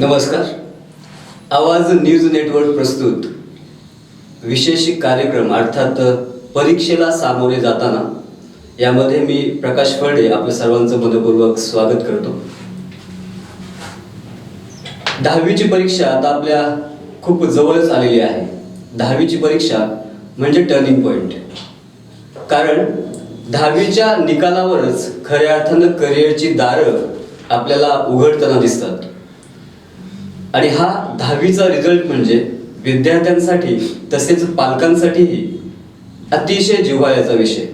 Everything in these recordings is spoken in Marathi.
नमस्कार. आवाज न्यूज नेटवर्क प्रस्तुत विशेष कार्यक्रम अर्थात परीक्षेला सामोरे जाताना यामध्ये मी प्रकाश फळडे आपल्या सर्वांचं मनपूर्वक स्वागत करतो. 10वीची परीक्षा आता आपल्या खूप जवळच आलेली आहे. 10वीची परीक्षा म्हणजे टर्निंग पॉइंट. कारण 10वीच्या निकालावरच खऱ्या अर्थानं करिअरची दारं आपल्याला उघडताना दिसतात. आणि हा 10वीचा रिझल्ट म्हणजे विद्यार्थ्यांसाठी तसेच पालकांसाठीही अतिशय जिव्हाळ्याचा विषय.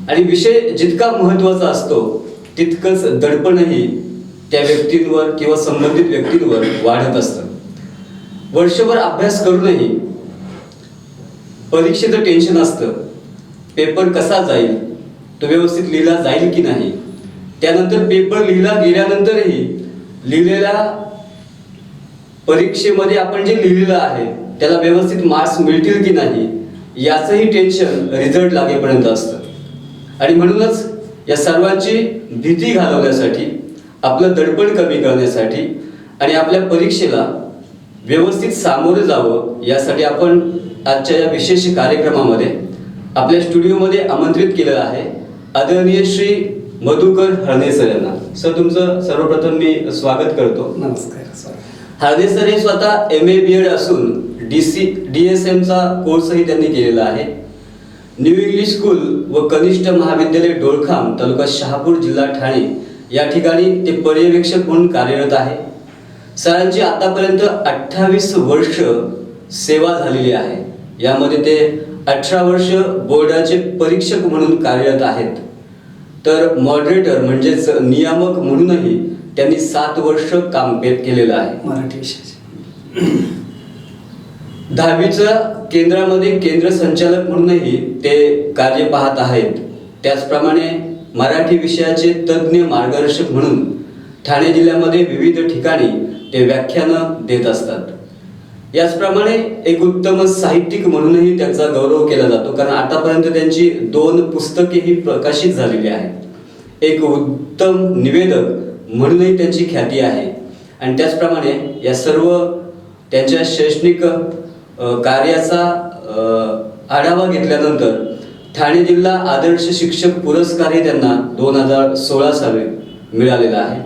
आणि विषय जितका महत्त्वाचा असतो तितकंच दडपणही त्या व्यक्तींवर किंवा संबंधित व्यक्तींवर वाढत असतं. वर्षभर अभ्यास करूनही परीक्षेचं टेन्शन असतं. पेपर कसा जाईल, तो व्यवस्थित लिहिला जाईल की नाही, त्यानंतर पेपर लिहिला गेल्यानंतरही लिहिलेल्या परीक्षेमध्ये आपण जे लिहिलेलं आहे त्याला व्यवस्थित मार्क्स मिळतील की नाही याचंही टेन्शन रिझल्ट लागेपर्यंत असतं. आणि म्हणूनच या सर्वांची भीती घालवण्यासाठी, आपलं दडपण कमी करण्यासाठी आणि आपल्या परीक्षेला व्यवस्थित सामोरे जावं यासाठी आपण आजच्या या विशेष कार्यक्रमामध्ये आपल्या स्टुडिओमध्ये आमंत्रित केलं आहे आदरणीय श्री मधुकर हरणे सर यांना. सर, तुमचं सर्वप्रथम मी स्वागत करतो. नमस्कार. हरणे सर हे स्वतः MA BEd असून DSMचा कोर्सही त्यांनी केलेला आहे. न्यू इंग्लिश स्कूल व कनिष्ठ महाविद्यालय डोळखाम तालुका शहापूर जिल्हा ठाणे या ठिकाणी ते पर्यवेक्षक म्हणून कार्यरत आहे. सरांची आतापर्यंत 28 वर्ष सेवा झालेली आहे. यामध्ये ते 18 वर्ष बोर्डाचे परीक्षक म्हणून कार्यरत आहेत. तर मॉडरेटर म्हणजेच नियामक म्हणूनही त्यांनी 7 वर्ष काम केलेलं आहे मराठी विषयाचे. 10वीच्या केंद्रामध्ये केंद्र संचालक म्हणूनही ते कार्य पाहत आहेत. त्याचप्रमाणे मराठी विषयाचे तज्ज्ञ मार्गदर्शक म्हणून ठाणे जिल्ह्यामध्ये विविध ठिकाणी ते व्याख्यानं देत असतात. याचप्रमाणे एक उत्तम साहित्यिक म्हणूनही त्यांचा गौरव केला जातो. कारण आतापर्यंत त्यांची 2 पुस्तकेही प्रकाशित झालेली आहेत. एक उत्तम निवेदक म्हणूनही त्यांची ख्याती आहे. आणि त्याचप्रमाणे या सर्व त्यांच्या शैक्षणिक कार्याचा आढावा घेतल्यानंतर ठाणे जिल्हा आदर्श शिक्षक पुरस्कारही त्यांना 2016 साली मिळालेला आहे.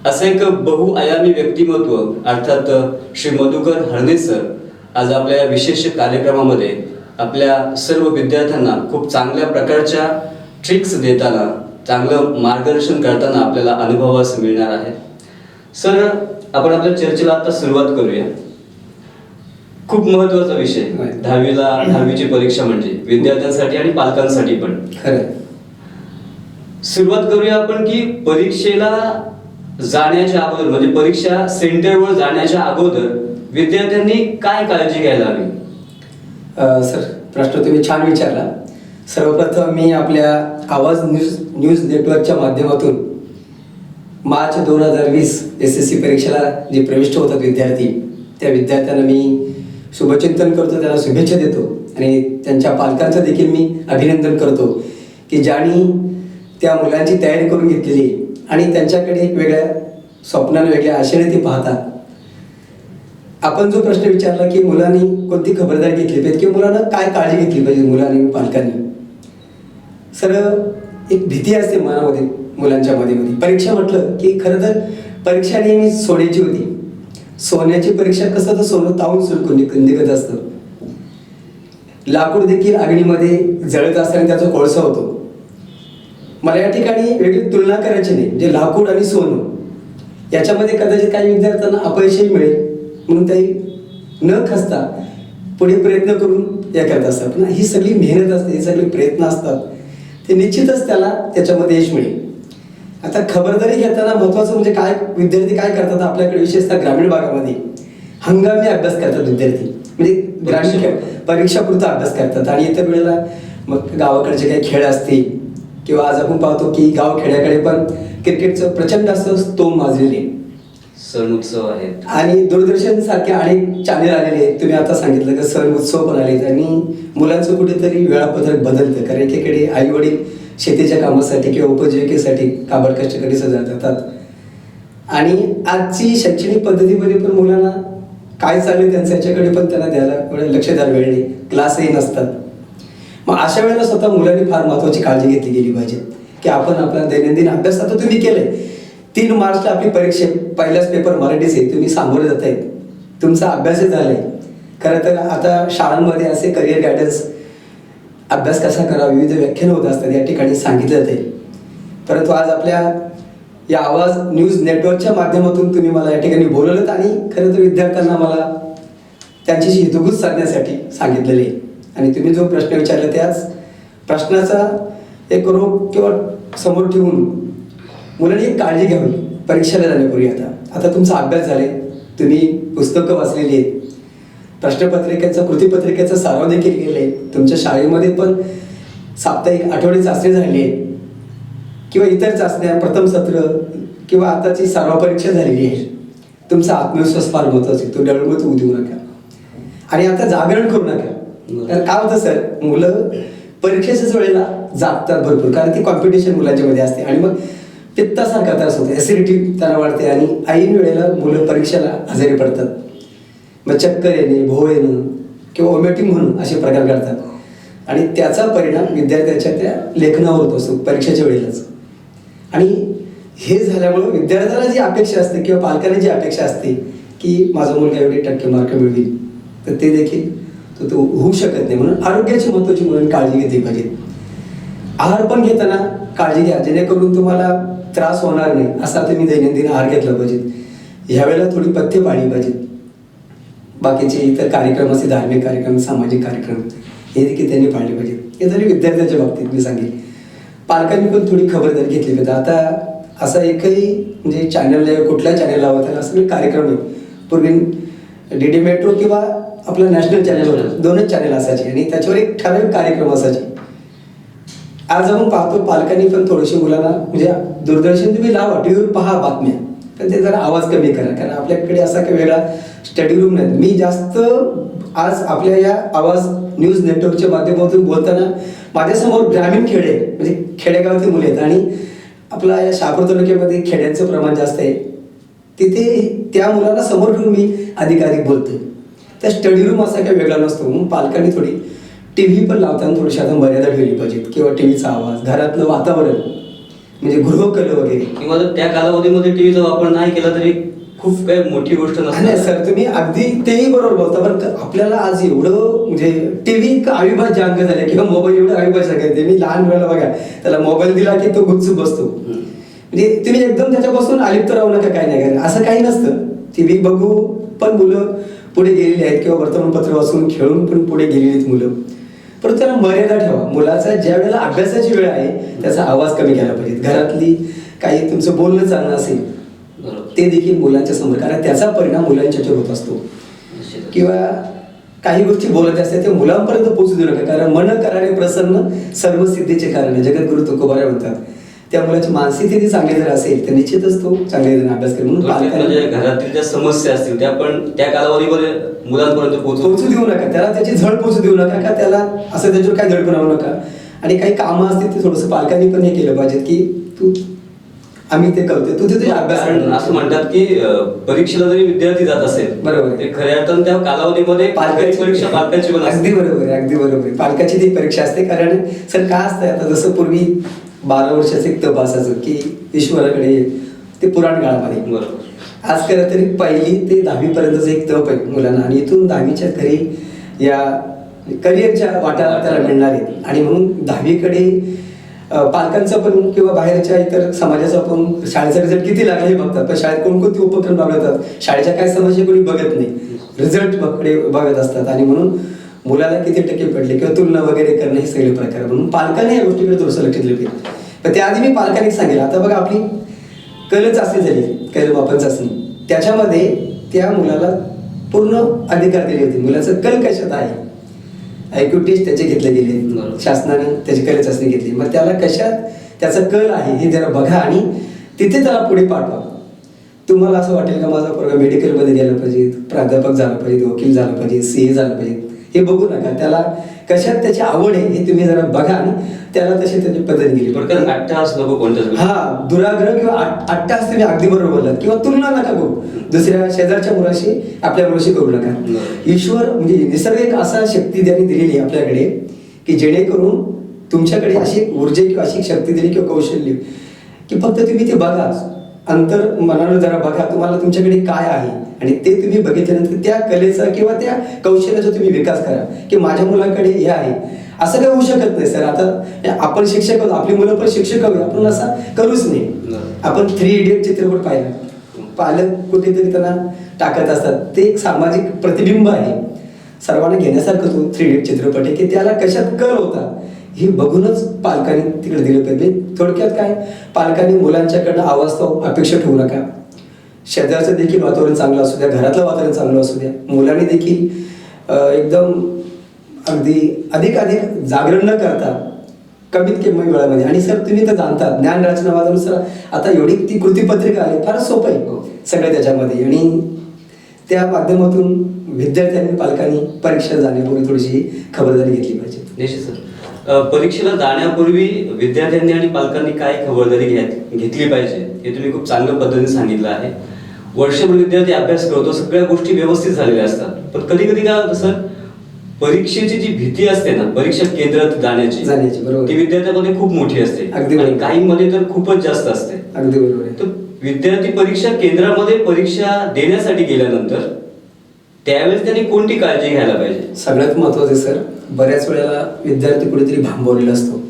असं एक बहुआयामी व्यक्तिमत्व अर्थात श्री मधुकर हरणे सर आज आपल्या या विशेष कार्यक्रमामध्ये आपल्या सर्व विद्यार्थ्यांना खूप चांगल्या प्रकारच्या ट्रिक्स देताना, चांगलं मार्गदर्शन करताना आपल्याला अनुभवास मिळणार आहे. सर, आपण आपल्या चर्चेला आता सुरुवात करूया. खूप महत्त्वाचा विषय 10वीची परीक्षा म्हणजे विद्यार्थ्यांसाठी आणि पालकांसाठी पण. खरं. सुरुवात करूया आपण की परीक्षेला जाण्याच्या अगोदर म्हणजे परीक्षा सेंटरवर जाण्याच्या अगोदर विद्यार्थ्यांनी काय काळजी घ्यायला हवी? सर, प्रश्न तुम्ही छान विचारला. सर्वप्रथम मी आपल्या आवाज न्यूज नेटवर्कच्या माध्यमातून मार्च 2020 SSC परीक्षेला जे प्रविष्ट होतात विद्यार्थी, त्या विद्यार्थ्यांना मी शुभचिंतन करतो, त्यांना शुभेच्छा देतो आणि त्यांच्या पालकांचं देखील मी अभिनंदन करतो की ज्यांनी त्या मुलांची तयारी करून घेतलेली आणि त्यांच्याकडे एक वेगळ्या स्वप्नानं, वेगळ्या आशेने ते पाहतात. आपण जो प्रश्न विचारला की मुलांनी कोणती खबरदारी घेतली पाहिजे किंवा मुलांना काय काळजी घेतली पाहिजे मुलांनी पालकांनी, सर एक भीती असते मनामध्ये मुलांच्या मध्ये. परीक्षा म्हटलं की खरं तर परीक्षा नेहमी सोन्याची होती. सोन्याची परीक्षा कसं तर सोनं तावून सुलकून निघत असतं. लाकूड देखील अग्नीमध्ये जळत असताना त्याचा कोळसा होतो. मला या ठिकाणी वेगळी तुलना करायची नाही. जे लाकूड आणि सोनं याच्यामध्ये कदाचित काही विद्यार्थ्यांना अपयशही मिळेल म्हणून ते न खचता पुढे प्रयत्न करून या करत असतात. पण ही सगळी मेहनत असते, हे सगळे प्रयत्न असतात, ते निश्चितच त्याला त्याच्यामध्ये यश मिळेल. आता खबरदारी घेताना महत्त्वाचं म्हणजे काय, विद्यार्थी काय करतात आपल्याकडे विशेषतः ग्रामीण भागामध्ये हंगामी अभ्यास करतात विद्यार्थी. म्हणजे ग्रामीण परीक्षापुरता अभ्यास करतात आणि इतर वेळेला मग गावाकडचे काही खेळ असतील किंवा आज आपण पाहतो की गाव खेड्याकडे पण क्रिकेटचं प्रचंड असं स्तोम माजलेले सण उत्सव आहेत आणि दूरदर्शन सारखे अनेक चॅनेल आलेले आहेत. तुम्ही आता सांगितलं की सण उत्सव पण आले आणि मुलांचं कुठेतरी वेळापत्रक बदलतं. कारण एकीकडे आई वडील शेतीच्या कामासाठी किंवा उपजीविकेसाठी काबड कष्ट कधी जातात. आणि आजची शैक्षणिक पद्धतीमध्ये पण मुलांना काय चालू त्यांचं याच्याकडे पण त्यांना द्यायला एवढं लक्ष द्यायला वेळ नाही, क्लासही नसतात. मग अशा वेळेला स्वतः मुलांनी फार महत्त्वाची काळजी घेतली गेली पाहिजे की आपण आपला दैनंदिन अभ्यास आता तुम्ही केलंय. 3 मार्चला आपली परीक्षा, पहिलाच पेपर मराठीच आहे, तुम्ही सामोरे जात आहेत, तुमचा अभ्यासच झालाय. खरं तर आता शाळांमध्ये असे करिअर गायडन्स, अभ्यास कसा करावा, विविध व्याख्यानं होत असतात, या ठिकाणी सांगितलं जाते. परंतु आज आपल्या या आवाज न्यूज नेटवर्कच्या माध्यमातून तुम्ही मला या ठिकाणी बोलवलं आणि खरं तर विद्यार्थ्यांना मला त्यांच्याशी हितगुज साधण्यासाठी सांगितलेले आहे. आणि तुम्ही जो प्रश्न विचारला त्याच प्रश्नाचा एक रोग किंवा समोर ठेवून मुलांनी एक काळजी घ्यावी परीक्षेला जाण्यापूर्वी. आता तुमचा अभ्यास झाले, तुम्ही पुस्तकं वाचलेली आहेत, प्रश्नपत्रिकेचा कृतीपत्रिकेचा सराव देखील केले, तुमच्या शाळेमध्ये पण साप्ताहिक आठवडी चाचणी झाली आहे किंवा इतर चाचण्या, प्रथम सत्र किंवा आताची सराव परीक्षा झालेली आहे. तुमचा आत्मविश्वास फार महत्त्वाचा आहे, तो डळमळून होऊ देऊ नका आणि आता जागरण करू नका. कारण काय होतं सर, मुलं परीक्षेच्याच वेळेला जागतात भरपूर, कारण ती कॉम्पिटिशन मुलांच्या मध्ये असते आणि मग पित्तासारखा त्रास होतो, ॲसिडिटी त्यांना वाढते आणि ऐन वेळेला मुलं परीक्षेला आजारी पडतात. मग चक्कर येणे, भो येणं किंवा वॉमिटिंग म्हणून असे प्रकार घडतात आणि त्याचा परिणाम विद्यार्थ्याच्या त्या लेखनावर होत असतो परीक्षेच्या वेळेलाच. आणि हे झाल्यामुळं विद्यार्थ्याला जी अपेक्षा असते किंवा पालकांना जी अपेक्षा असते की माझा मुलगा एवढे टक्के मार्क मिळवेल, तर ते देखील तो होऊ शकत नाही. म्हणून आरोग्याची महत्त्वाची मुलांनी काळजी घेतली पाहिजे. आहार पण घेताना काळजी घ्या, जेणेकरून तुम्हाला त्रास होणार नाही असा तुम्ही दैनंदिन आहार घेतला पाहिजे. ह्यावेळेला थोडी पथ्य पाळली पाहिजेत. बाकीचे इतर कार्यक्रम असे धार्मिक कार्यक्रम, सामाजिक कार्यक्रम हे देखील त्यांनी पाळले पाहिजेत. हे झाले विद्यार्थ्यांच्या बाबतीत मी सांगेन. पालकांनी पण थोडी खबरदारी घेतली पाहिजे. आता असा एकही म्हणजे चॅनल, कुठल्या चॅनल लावा त्याला असं कार्यक्रम आहे. पूर्वी DD मेट्रो किंवा आपलं नॅशनल चॅनल होतं, 2च चॅनल असायचे आणि त्याच्यावर एक ठराविक कार्यक्रम असायचे. आज आपण पाहतो पालकांनी पण थोडीशी मुलांना म्हणजे दूरदर्शन तुम्ही लावा, टीव्हीवर पहा बातम्या, पण ते जरा आवाज कमी करा, कारण आपल्याकडे असा काही वेगळा स्टडी रूम नाही. मी जास्त आज आपल्या या आवाज न्यूज नेटवर्कच्या माध्यमातून बोलताना माझ्यासमोर ग्रामीण खेडे म्हणजे खेडेगावातील मुले आहेत आणि आपला या शहापूर तालुक्यामध्ये खेड्यांचं प्रमाण जास्त आहे. तिथे त्या मुलांना समोर ठेवून मी अधिकाधिक बोलतो. त्या स्टडी रूम असा काही वेगळा नसतो. म्हणून पालकांनी थोडी TV पण लावताना थोडीशी आता मर्यादा ठेवली पाहिजेत किंवा टीव्हीचा आवाज, घरातलं वातावरण म्हणजे गृहकल वगैरे, किंवा जर त्या कालावधीमध्ये टीव्हीचा वापर नाही केला तरी खूप काही मोठी गोष्ट नाही सर. तुम्ही अगदी तेही बरोबर बोलता, पण आपल्याला आज एवढं म्हणजे टीव्ही अविभाज्य अंग झाले किंवा मोबाईल एवढं अविभाज्य आहे. मी लहान मुलाला बघा, त्याला मोबाईल दिला की तो गुपचूप बसतो. म्हणजे तुम्ही एकदम त्याच्यापासून अलिप्त राहू नका, काही नाही करा असं काही नसतं. TV बघू पण मुलं पुढे गेलेली आहेत किंवा वर्तमानपत्र वाचून खेळून पण पुढे गेलेली आहेत मुलं. परंतु त्याला मर्यादा ठेवा. मुलाचा ज्या वेळेला अभ्यासाची वेळ आहे त्याचा आवाज कमी केला पाहिजे. घरातली काही तुमचं बोलणं चालणं असेल ते देखील मुलांच्या समोर, कारण त्याचा परिणाम मुलांच्यावर होत असतो. किंवा काही गोष्टी बोलत असतात ते मुलांपर्यंत पोहोचू देऊ नका, कारण मन करारे प्रसन्न सर्व सिद्धीचे कारण जगद्गुरु तुकोबाराय म्हणतात. त्या मुलाची मानसिक स्थिती चांगली जर असेल तर निश्चितच तो चांगल्या रीतीने अभ्यास करेल. म्हणून म्हणजे घरातील ज्या समस्या असतील त्या पण त्या कालावधीमध्ये मुलांपर्यंत पोहोचू देऊ नका, त्याला त्याची झळ पोहोचू देऊ नका, का त्याला असं त्याच्यावर काही धडपण आणू नका. आणि काही कामं असतील ते थोडंसं पालकांनी पण हे केलं पाहिजे की तू आम्ही ते करतोय, तू तिथे अभ्यास. असं म्हणतात की परीक्षेला जरी विद्यार्थी जात असेल, बरोबर, ते खऱ्या अर्थानं त्या कालावधीमध्ये पालकाची परीक्षा पालकाची पण अगदी बरोबर आहे, अगदी बरोबर आहे. पालकाची ती परीक्षा असते. कारण सर काय असतंय, आता जसं पूर्वी 12 वर्षाचं एक तप असायचं की ईश्वराकडे, ते पुराण काळामध्ये. बरोबर. आज खरं तरी 1ली ते 10वी पर्यंतच एक तप आहे मुलांना, आणि इथून 10वीच्या घरी या करिअरच्या वाटा त्याला मिळणार आहेत. आणि म्हणून 10वीकडे पालकांचा पण किंवा बाहेरच्या इतर समाजाचा पण शाळेचा रिझल्ट किती लागला हे बघतात, पण शाळेत कोणकोणते उपक्रम राबवतात, शाळेच्या काय समस्या कोणी बघत नाही, रिझल्ट बघत असतात. आणि म्हणून मुलाला किती टक्के पडले किंवा तुलना वगैरे करणं हे सगळे प्रकार. म्हणून पालकांनी या गोष्टीकडे थोडंसं लक्ष दिलं पाहिजे. पण त्याआधी मी पालकांनी सांगेल, आता बघा आपली कल चाचणी झाली, कल मापन चाचणी, त्याच्यामध्ये त्या मुलाला पूर्ण अधिकार दिले होते. मुलाचं कल कशात आहे, IQ टेस्ट त्याचे घेतले गेले, शासनाने त्याची कल चाचणी घेतली. मग त्याला कशात त्याचा कल आहे हे जरा बघा आणि तिथे त्याला पुढे पाठवा. तुम्हाला असं वाटेल का माझा पोरगा मेडिकलमध्ये गेला पाहिजे, प्राध्यापक झाला पाहिजे, वकील झाला पाहिजे, CA झाला पाहिजे, हे बघू नका. त्याला कशात त्याची आवड आहे हे तुम्ही जरा बघा आणि त्याला तशी त्याची पद्धत गेली. थोडक्यात अट्टहास नको कोणत्याच गोष्टी. हा, दुराग्रह किंवा अट्टहास तुम्ही अगदी बरोबर बोललात. किंवा तुलना नका करू दुसऱ्या शेजारच्या मुलाशी आपल्या मुलाशी करू नका. ईश्वर म्हणजे निसर्ग एक असा शक्ती त्यांनी दिलेली आहे आपल्याकडे की जेणेकरून तुमच्याकडे अशी एक ऊर्जा किंवा अशी शक्ती दिली किंवा कौशल्य की फक्त तुम्ही ते बघा, अंतर मनानं जरा बघा तुम्हाला तुमच्याकडे काय आहे आणि ते तुम्ही बघितल्यानंतर त्या कलेचा किंवा त्या कौशल्याचा तुम्ही विकास करा की माझ्या मुलाकडे हे आहे. असं काही होऊ शकत नाही सर. आता आपण शिक्षक आहोत, आपली मुलं पण शिक्षक आहोत, आपण असं करूच नाही. आपण 3 इडियट चित्रपट पाहिला, पालक कुठेतरी त्यांना टाकत असतात, ते एक सामाजिक प्रतिबिंब आहे. सर्वांना घेण्यासारखं तो 3 इडियट चित्रपट आहे की त्याला कशात कल होता हे बघूनच पालकांनी तिकडे दिलं पाहिजे. थोडक्यात काय, पालकांनी मुलांच्याकडनं अवास्तव अपेक्षा ठेवू नका. शेजारचं देखील वातावरण चांगलं असू द्या, घरातलं वातावरण चांगलं असू द्या. मुलांनी देखील एकदम अगदी अधिक जागरण न करता कमीत कमी वेळामध्ये. आणि सर तुम्ही तर जाणता ज्ञान रचनावादानुसार आता एवढी ती कृतीपत्रिका आली, फारच सोपं आहे सगळं त्याच्यामध्ये. आणि त्या माध्यमातून विद्यार्थ्यांनी पालकांनी परीक्षा जाण्यापूर्वी थोडीशी खबरदारी घेतली पाहिजे. निश्चित सर. परीक्षेला जाण्यापूर्वी विद्यार्थ्यांनी आणि पालकांनी काय खबरदारी घेतली पाहिजे हे तुम्ही खूप चांगल्या पद्धतीने सांगितलं आहे. वर्षभर विद्यार्थी अभ्यास करतो, सगळ्या गोष्टी व्यवस्थित झालेल्या असतात, पण कधी कधी काय होतं सर, परीक्षेची जी भीती असते ना, परीक्षा केंद्रात जाण्याची बरोबर, ती विद्यार्थ्यामध्ये खूप मोठी असते आणि काहींमध्ये तर खूपच जास्त असते. अगदी बरोबर आहे. तर विद्यार्थी परीक्षा केंद्रामध्ये परीक्षा देण्यासाठी गेल्यानंतर त्यावेळेस त्यांनी कोणती काळजी घ्यायला पाहिजे? सगळ्यात महत्वाचं सर, बऱ्याच वेळेला विद्यार्थी कुठेतरी भांबवलेला असतो.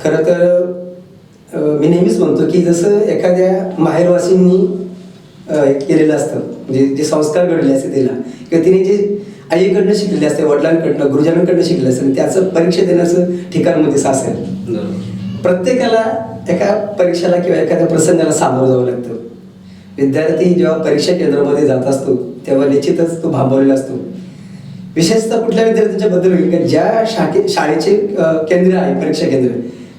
खरं तर मी नेहमीच म्हणतो की जसं एखाद्या माहेरवासींनी केलेलं असतं, म्हणजे जे संस्कार घडले असते तिला किंवा तिने जे आईकडनं शिकलेले असते, वडिलांकडनं, गुरुजनांकडनं शिकले असते, त्याचं परीक्षा देण्याचं ठिकाण म्हणजे सासर. प्रत्येकाला एका परीक्षेला किंवा एखाद्या प्रसंगाला सामोरं जावं लागतं. विद्यार्थी जेव्हा परीक्षा केंद्रामध्ये जात असतो तेव्हा निश्चितच तो भांबवलेला असतो. विशेषतः कुठल्या विद्यार्थ्यांच्या बद्दल होईल का, ज्या शाळेचे केंद्र आहे परीक्षा केंद्र,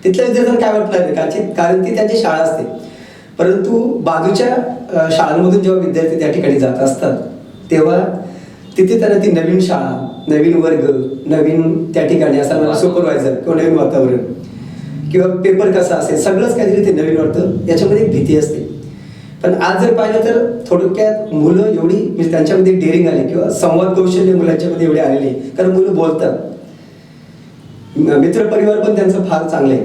तिथल्या विद्यार्थ्यांना काय वाटलं कारण ती त्यांची शाळा असते. परंतु बाजूच्या शाळांमधून जेव्हा विद्यार्थी त्या ठिकाणी जात असतात तेव्हा तिथे त्यांना ती नवीन शाळा, नवीन वर्ग, नवीन त्या ठिकाणी असणारा सुपरवायझर किंवा नवीन वातावरण किंवा पेपर कसा असेल, सगळंच काहीतरी ते नवीन वाटतं. याच्यामध्ये एक भीती असते. पण आज जर पाहिलं तर थोडक्यात मुलं एवढी म्हणजे त्यांच्यामध्ये डेअरिंग आली किंवा संवाद कौशल्य मुलांच्यामध्ये एवढे आलेले, कारण मुलं बोलतात, मित्रपरिवार पण त्यांचं फार चांगलं आहे.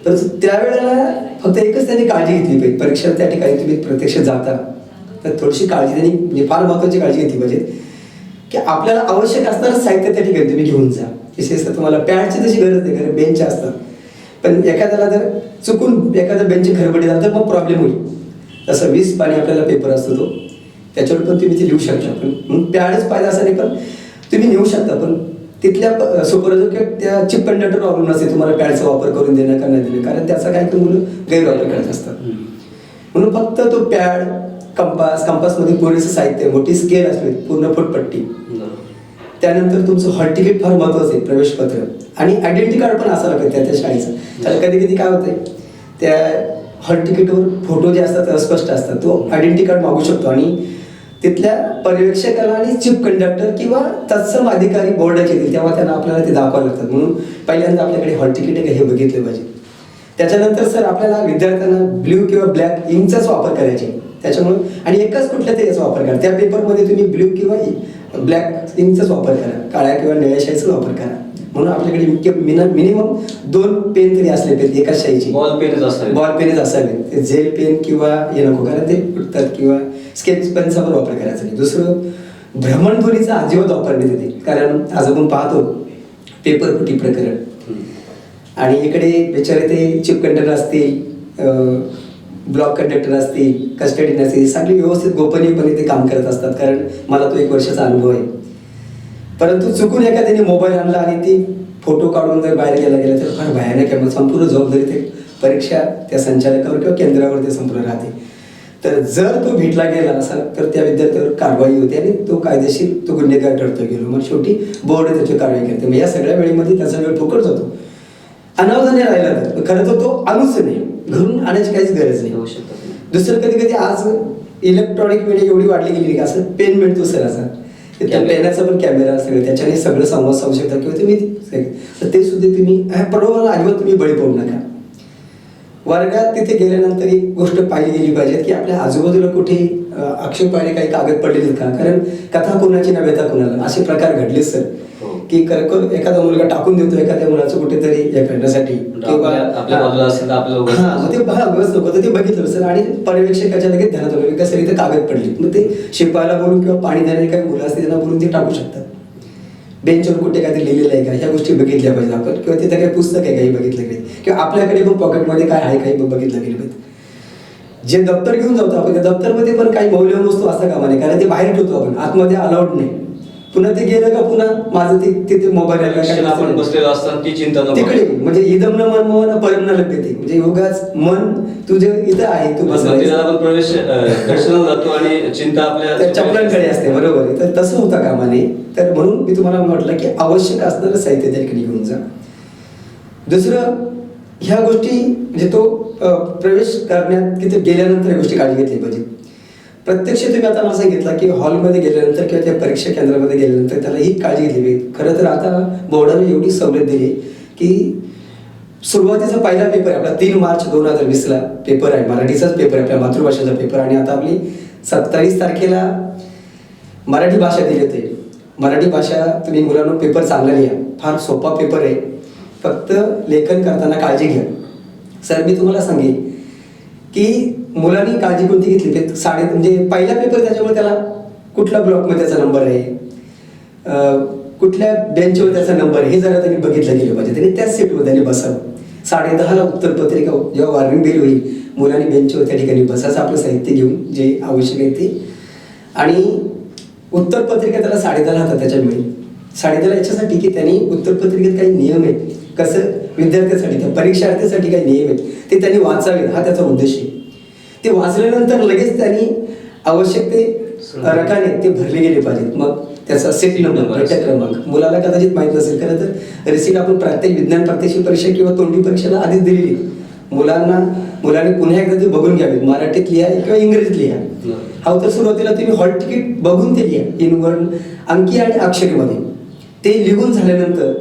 तर त्यावेळेला फक्त एकच त्यांनी काळजी घेतली पाहिजे, परीक्षा त्या ठिकाणी तुम्ही प्रत्यक्ष जाता तर थोडीशी काळजी त्यांनी म्हणजे फार महत्त्वाची काळजी घेतली पाहिजे की आपल्याला आवश्यक असणारं साहित्य त्या ठिकाणी तुम्ही घेऊन जा. विशेषतः तुम्हाला पॅडची तशी गरज नाही, कारण बेंच असतात, पण एखाद्याला जर चुकून एखादा बेंच खरबडी झाला तर मग प्रॉब्लेम होईल. तसं 20 पानी आपल्याला पेपर असतो तो, त्याच्यावर पण तुम्ही ते लिहू शकता. पण पॅडच पाहिजे असं नाही, पण तुम्ही नेऊ शकता. पण तिथल्या सुपरवायझर किंवा त्या चिप कंडक्टर अवलंबून असते तुम्हाला पॅडचा वापर करून देणं का नाही देणं, कारण त्याचा काय मुलं गैरवापर करत असतात. म्हणून फक्त तो पॅड, कंपासमध्ये पुरेसं साहित्य, मोठी स्केल असली, पूर्ण फुटपट्टी, त्यानंतर तुमचं हॉल तिकीट फार महत्वाचं आहे, प्रवेशपत्र आणि आयडेंटिटी कार्ड पण असायला पाहिजे त्या शाळेचं. तर कधी कधी काय होतंय, त्या हॉल तिकीटवर फोटो जे असतात अस्पष्ट असतात, तो आयडेंटिटी कार्ड मागू शकतो आणि तिथल्या पर्यवेक्षकाला आणि चीफ कंडक्टर किंवा तत्सम अधिकारी बोर्डाचे येतील तेव्हा त्यांना आपल्याला ते दाखवावं लागतात. म्हणून पहिल्यांदा आपल्याकडे हॉल तिकीट आहे का हे बघितलं पाहिजे. त्याच्यानंतर सर आपल्याला विद्यार्थ्यांना ब्ल्यू किंवा ब्लॅक इंकचाच वापर करायचे, त्याच्यामुळे आणि एकच कुठल्या तरी याचा वापर करा. त्या पेपरमध्ये तुम्ही ब्ल्यू किंवा ब्लॅक इंकचाच वापर करा, काळ्या किंवा निळ्या शाईचा वापर करा. म्हणून आपल्याकडे मिनिमम 2 पेन तरी असले पाहिजे एकाच शाईची. बॉल पेनच असावे, जेल पेन किंवा हे नको, कारण ते फुटतात, किंवा स्केच पेनचा पण वापर करायचा नाही. दुसरं, भ्रमणध्वनीचा अजिबात वापर नाही तिथे, कारण आज आपण पाहतो पेपर फुटी प्रकरण आणि इकडे बिचारे ते चिप कंडक्टर असतील, ब्लॉक कंडक्टर असतील, कस्टडीन असतील, सगळे व्यवस्थित गोपनीयपणे ते काम करत असतात, कारण मला तो 1 वर्षाचा अनुभव आहे. परंतु चुकून एखाद्याने मोबाईल आणला आणि ती फोटो काढून जर बाहेर गेला तर फार भयानक आहे. मग संपूर्ण जबाबदारी ते परीक्षा त्या संचालकावर किंवा केंद्रावर ते संपूर्ण राहते. तर जर तो भेटला गेला असा तर त्या विद्यार्थ्यावर कारवाई होते आणि तो कायदेशीर तो गुन्हेगार ठरतो गेलो. मग शेवटी बोर्ड त्याची कारवाई करते. मग या सगळ्या वेळेमध्ये त्याचा वेळ फुकट जातो. अनावधाने राहिला तर खरं तर तो आणूच नाही, घरून आणायची काहीच गरज नाही. दुसरं, कधी कधी आज इलेक्ट्रॉनिक मीडिया एवढी वाढली गेली की असं पेन मिळतो सर असा त्या पेनाचा पण कॅमेरा सगळं त्याच्याने सगळं संवाद साधू शकता किंवा तुम्ही तर ते सुद्धा तुम्ही प्रलोभनाला अजिबात तुम्ही बळी पडू नका. वर्गात तिथे गेल्यानंतर एक गोष्ट पाहिली गेली पाहिजे की आपल्या आजूबाजूला कुठे आक्षेपाने काही कागद पडलेले का, कारण कथा कोणाची ना व्यथा कोणाला असे प्रकार घडले सर की खरोखर एखादा मुलगा टाकून देतो एखाद्या मुलाचं कुठेतरी हे करण्यासाठी किंवा आपल्या बाजूला असेल तर आपलं मग ते बस नको तर ते बघितलं सर आणि पर्यवेक्षकाच्या लगेच ध्यानात आलं कसं इथे कागद पडले मग ते शिपायला बोलून किंवा पाणी देणारे काही मुलं असते त्यांना बोलून ते टाकू शकतात. बेंचवर कुठे काहीतरी लिहिलेलं आहे का ह्या गोष्टी बघितल्या पाहिजे आपण किंवा तिथे काही पुस्तक आहे काही बघितलं पाहिजे किंवा आपल्याकडे पण पॉकेटमध्ये काय आहे काही बघितलं गेलं पाहिजे. जे दप्तर घेऊन जातो आपण त्या दप्तरमध्ये पण काही मौल्यवान वस्तू असता कामा नये कारण ते बाहेर ठेवतो आपण आतमध्ये अलाउड नाही. पुन्हा ते गेलं का पुन्हा माझं ते तिथे मोबाईल आपण बसलेलो असताना ती चिंता तिकडे म्हणजे इदम न मन मोहन परम न लभ्यते म्हणजे योगाच मन तुझे इथं आहे तू आपण प्रवेश दर्शनाला जातो आणि चिंता आपल्या चपलांकडे असते बरोबर आहे. तर तसं होता कामा नये. तर म्हणून मी तुम्हाला म्हटलं की आवश्यक असणारं साहित्य त्या ठिकाणी घेऊन जा. दुसरं ह्या गोष्टी म्हणजे तो प्रवेश करण्यात तिथे गेल्यानंतर या गोष्टी काळजी घेतली पाहिजे. प्रत्यक्ष तुम्ही आता मला सांगितलं की हॉलमध्ये गेल्यानंतर किंवा त्या परीक्षा केंद्रामध्ये गेल्यानंतर त्याला ही काळजी घेतली पाहिजे. खरं तर आता बोर्डाने एवढी सवलत दिली की सुरुवातीचा पहिला पेपर आपला 3 मार्च 2020ला पेपर आहे मराठीचाच पेपर आहे आपल्या मातृभाषेचा पेपर आणि आता आपली 27 तारखेला मराठी भाषा दिली होते. मराठी भाषा तुम्ही मुलांना पेपर चांगला लिहा फार सोपा पेपर आहे फक्त लेखन करताना काळजी घ्या. सर मी तुम्हाला सांगेन की मुलांनी काळजी कोणती घेतली ते म्हणजे पहिला पेपर त्याच्यामुळे त्याला कुठल्या ब्लॉकमध्ये त्याचा नंबर आहे कुठल्या बेंचवर त्याचा नंबर आहे हे जरा त्यांनी बघितलं गेलं पाहिजे. त्यांनी त्याच सीटवर त्यांनी बसावं. 10:30ला उत्तरपत्रिका जेव्हा वॉर्निंग बेल होईल मुलांनी बेंचवर त्या ठिकाणी बसायचं आपलं साहित्य घेऊन जे आवश्यक आहे ते आणि उत्तरपत्रिका त्याला 10:30ला हातात त्याच्या मिळेल. 10:30ला याच्यासाठी की त्यांनी उत्तरपत्रिकेत काही नियम आहेत कसं विद्यार्थ्यांसाठी त्या परीक्षार्थीसाठी काही नियम आहेत ते त्यांनी वाचावेत हा त्याचा उद्देश आहे. ते वाचल्यानंतर लगेच त्यांनी आवश्यक ते रकाने ते भरले गेले पाहिजेत. मग त्याचा सेट नंबर बैठक क्रमांक मुलाला कदाचित माहित नसेल खरं तर रिसिट आपण प्रत्येक विज्ञान प्रात्यक्षिक परीक्षा किंवा तोंडी परीक्षेला आधीच दिलेली. मुलांनी पुन्हा एकदा ते बघून घ्यावेत मराठीत लिहा किंवा इंग्रजीत लिहा. हा तर सुरुवातीला तुम्ही हॉल तिकीट बघून ते लिहा इन अंकी आणि अक्षरीमध्ये ते लिहून झाल्यानंतर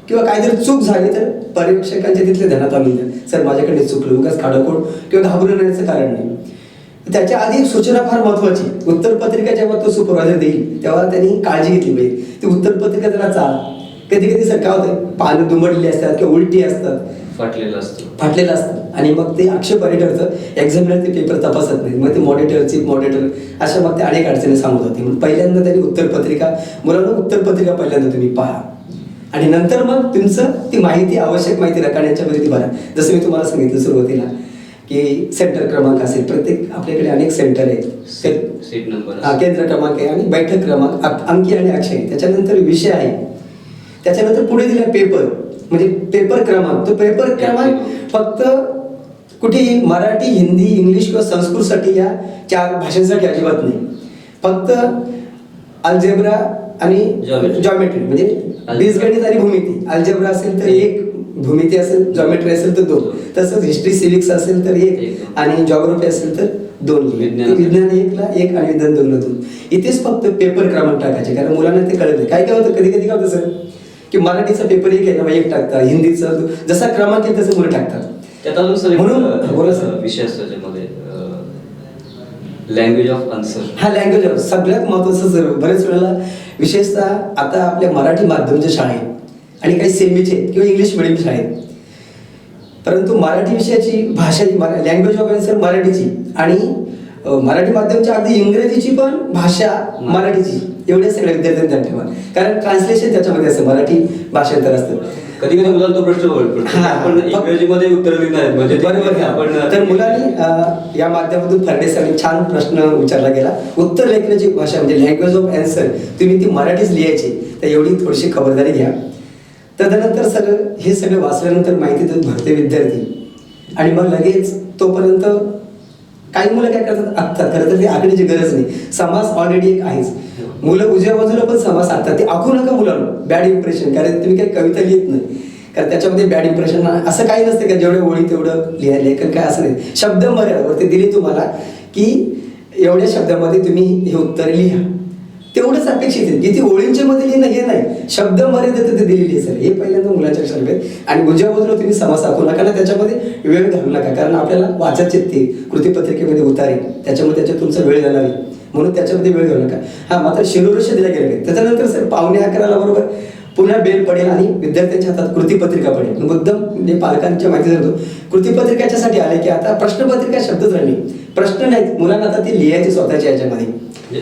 किंवा काहीतरी चूक झाली तर पर्यवेक्षकांच्या तिथले ध्यानात आणून द्या सर माझ्याकडे चुकलं उगाच खाडोखोड किंवा घाबरून येण्याचं कारण नाही. त्याच्या आधी एक सूचना फार महत्वाची उत्तरपत्रिका जेव्हा तो सुपरवायझर देईल तेव्हा त्यांनी काळजी घेतली पाहिजे. ती उत्तरपत्रिका त्याला चाल कधी कधी सर काय होतं पानं दुमडलेली असतात किंवा उलटी असतात फाटलेलं असतं आणि मग ते आक्षेपार्ह ठरतं एक्झामिनर ते पेपर तपासत नाही मग ते मॉनिटर चीफ मॉनिटर अशा मग ते अनेक अडचणी सांगत होते. म्हणून पहिल्यांदा त्यांनी उत्तरपत्रिका मुलांना उत्तरपत्रिका पहिल्यांदा तुम्ही पहा आणि नंतर मग तुमचं ती माहिती आवश्यक माहिती रकान्यांच्या वरती भरा. जसं मी तुम्हाला सांगितलं सुरुवातीला की सेंटर क्रमांक असेल प्रत्येक आपल्याकडे अनेक सेंटर आहेत सीट नंबर केंद्र क्रमांक आहे आणि बैठक क्रमांक अंकी आणि अक्षय त्याच्यानंतर विषय आहे त्याच्यानंतर पुढे दिला पेपर म्हणजे पेपर क्रमांक. तो पेपर क्रमांक फक्त कुठेही मराठी हिंदी इंग्लिश किंवा संस्कृतसाठी या 4 भाषांसाठी अजिबात नाही. फक्त अल्जेब्रा आणि जॉमेट्री म्हणजे बीजगणित आणि भूमिती. अल्जेब्रा असेल तर 1 भूमिती असेल जॉमेट्री असेल तर 2 तसंच हिस्ट्री सिविक्स असेल तर 1 आणि जॉग्राफी असेल तर 2 विज्ञान 1ला 1 आणि विज्ञान 2ला 2. इथेच फक्त पेपर क्रमांक टाकायचे कारण मुलांना ते कळत नाही. काय होतं कधी कधी काय होतं सर की मराठीचा पेपर 1 आहे ना 1 टाकतात हिंदीचा जसा क्रमांक आहे तसं मुलं टाकतात. त्यात अजून सर म्हणून विषय असतो त्याच्यामध्ये लँग्वेज ऑफ आन्सर. हा लँग्वेज ऑफ सगळ्यात महत्वाचं सर बरेच वेळेला विशेषतः आता आपल्या मराठी माध्यमच्या शाळेत आणि काही सेमीचे किंवा इंग्लिश मिडियम शाळेत परंतु मराठी विषयाची भाषा ही लँग्वेज ऑफ आन्सर मराठीची आणि मराठी माध्यमच्या अगदी इंग्रजीची पण भाषा मराठीची एवढ्या सगळ्या विद्यार्थ्यांनी ध्यान ठेवा कारण ट्रान्सलेशन त्याच्यामध्ये असतं मराठी भाषांतर असतं. कधी कधी मुलांना तो प्रश्न पडतो आपण इंग्रजीमध्ये उत्तर देत आहेत म्हणजे बरोबर आपण तर मुलांनी या माध्यमातून फर्नेसांनी छान प्रश्न विचारला गेला. उत्तर लेखनाची भाषा म्हणजे लँग्वेज ऑफ आन्सर तुम्ही ती मराठीच लिहायची तर एवढी थोडीशी खबरदारी घ्या. तदनंतर सर हे सगळं वाचल्यानंतर माहिती देत भरते विद्यार्थी आणि मग लगेच तोपर्यंत काही मुलं काय करतात आखतात. खरं तर ते आखण्याची गरज नाही समास ऑलरेडी एक आहेच. मुलं उजव्या बाजूला पण समास आखतात ते आखू नका मुलांना बॅड इम्प्रेशन कारण तुम्ही काही कविता लिहित नाही कारण त्याच्यामध्ये बॅड इम्प्रेशन असं काही नसतं का जेवढ्या ओळी तेवढं लेखन काय असं नाही. शब्द मर्यादावरती दिली तुम्हाला की एवढ्या शब्दामध्ये तुम्ही हे उत्तर लिहा तेवढंच अपेक्षित आहे. किती ओळींच्या मध्ये लिहिणं हे नाही, शब्द मर्यादा तिथे दिलेली आहे सर. हे पहिल्यांदा मुलांच्या लक्षात आहे. आणि गुंजाबाजूला तुम्ही समास दाखवू नका ना, त्याच्यामध्ये वेळ घालू नका, कारण आपल्याला वाचायचे ते कृतीपत्रिकेमध्ये उतारे, त्याच्यामध्ये त्याच्यात तुमचा वेळ जाणार आहे, म्हणून त्याच्यामध्ये वेळ घालू नका. हा, मात्र शिरोरुष दिल्या गेले पाहिजे. त्याच्यानंतर सर 11:15 बरोबर पुन्हा बेल पडेल आणि विद्यार्थ्यांच्या हातात कृतीपत्रिका पडेल. मुद्दाम म्हणजे पालकांच्या माहिती देतो, कृतीपत्रिकाच्यासाठी आले की आता प्रश्नपत्रिका शब्दच राहिली, प्रश्न नाहीत, मुलांना आता ते लिहायचे स्वतःच्या याच्यामध्ये.